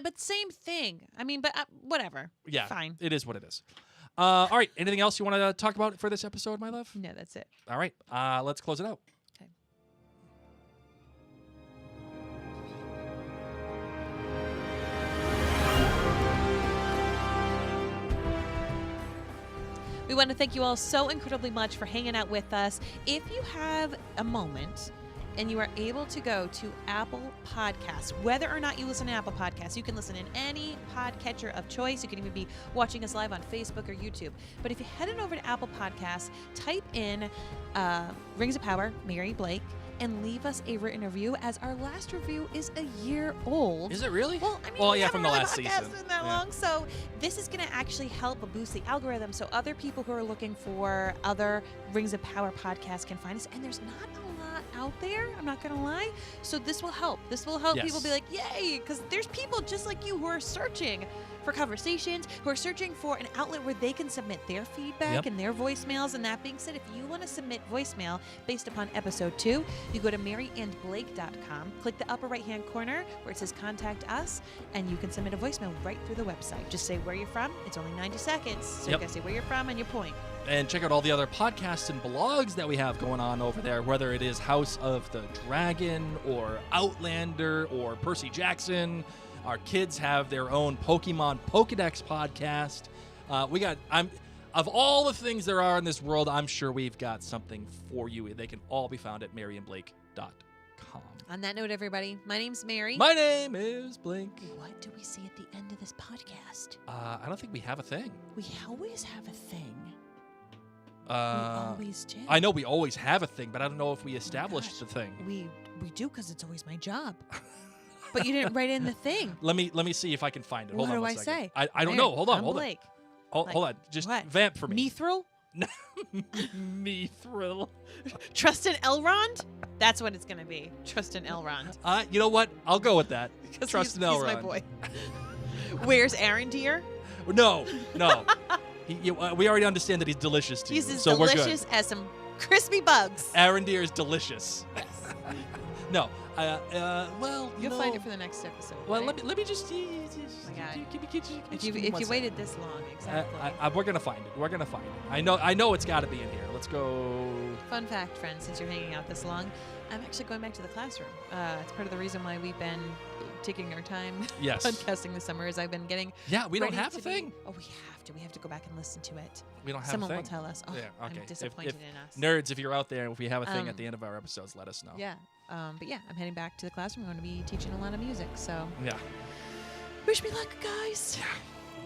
A: But same thing. I mean, but whatever.
B: Yeah.
A: Fine.
B: It is what it is. All right. Anything else you want to talk about for this episode, my love?
A: No, that's it.
B: All right. Let's close it out.
A: Okay. We want to thank you all so incredibly much for hanging out with us. If you have a moment and you are able to go to Apple Podcasts, whether or not you listen to Apple Podcasts, you can listen in any podcatcher of choice. You can even be watching us live on Facebook or YouTube. But if you head on over to Apple Podcasts, type in Rings of Power, Mary Blake, and leave us a written review, as our last review is a year old.
B: Is it really?
A: Well, I mean,
B: well,
A: we
B: yeah,
A: haven't
B: from the
A: really
B: last season.
A: podcasted that long, so this is going to actually help boost the algorithm, so other people who are looking for other Rings of Power podcasts can find us. And there's not a lot out there, I'm not going to lie. So this will help. This will help people be like, yay, because there's people just like you who are searching for conversations, who are searching for an outlet where they can submit their feedback and their voicemails. And that being said, if you want to submit voicemail based upon episode 2, you go to maryandblake.com, click the upper right-hand corner where it says contact us, and you can submit a voicemail right through the website. Just say where you're from. It's only 90 seconds, so you got to say where you're from and your point.
B: And check out all the other podcasts and blogs that we have going on over there, whether it is House of the Dragon or Outlander or Percy Jackson. Our kids have their own Pokemon Pokedex podcast. Of all the things there are in this world, I'm sure we've got something for you. They can all be found at maryandblake.com.
A: On that note, everybody, my name's Mary.
B: My name is Blake.
A: What do we see at the end of this podcast?
B: I don't think we have a thing.
A: We always have a thing. We
B: Uh,
A: always do.
B: I know we always have a thing, but I don't know if we established the thing.
A: We We do, because it's always my job. But you didn't write in the thing.
B: Let me see if I can find it. Hold
A: What
B: on
A: do
B: one
A: I
B: second.
A: say?
B: I don't know. Hold on.
A: I'm
B: Hold
A: Blake.
B: on.
A: Like,
B: Hold on. Just
A: what?
B: vamp for me.
A: Mithril?
B: Mithril.
A: Trust in Elrond? That's what it's going to be. Trust in Elrond.
B: You know what? I'll go with that.
A: 'Cause
B: Trust in
A: he's
B: Elrond.
A: my boy. Where's Arondir?
B: No. We already understand that he's delicious to
A: He's
B: you,
A: as
B: so we're good.
A: delicious as some crispy bugs.
B: Arondir is delicious. No. Well,
A: You'll
B: no.
A: find it for the next episode.
B: Well,
A: right?
B: let me just.
A: Oh my God. If
B: give me
A: you
B: one second.
A: waited this long, exactly.
B: We're gonna find it. We're gonna find it. I know it's got to be in here. Let's go.
A: Fun fact, friends, since you're hanging out this long, I'm actually going back to the classroom. It's part of the reason why we've been taking our time
B: Yes.
A: podcasting this summer is I've been getting
B: Yeah, we don't
A: ready
B: have a
A: to
B: thing.
A: we have to. We have to go back and listen to it.
B: We don't have
A: Someone
B: a thing.
A: will tell us. Oh,
B: Yeah, okay.
A: I'm disappointed in us.
B: Nerds, if you're out there, if we have a thing
A: Um,
B: at the end of our episodes, let us know.
A: Yeah. But yeah, I'm heading back to the classroom. I'm going to be teaching a lot of music. So
B: Yeah.
A: wish me luck, guys.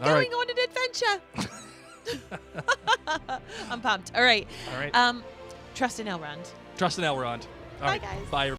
B: All right.
A: Going on an adventure. I'm pumped. All right.
B: All right.
A: Trust in Elrond.
B: Trust in Elrond. All
A: Bye,
B: right.
A: guys.
B: Bye.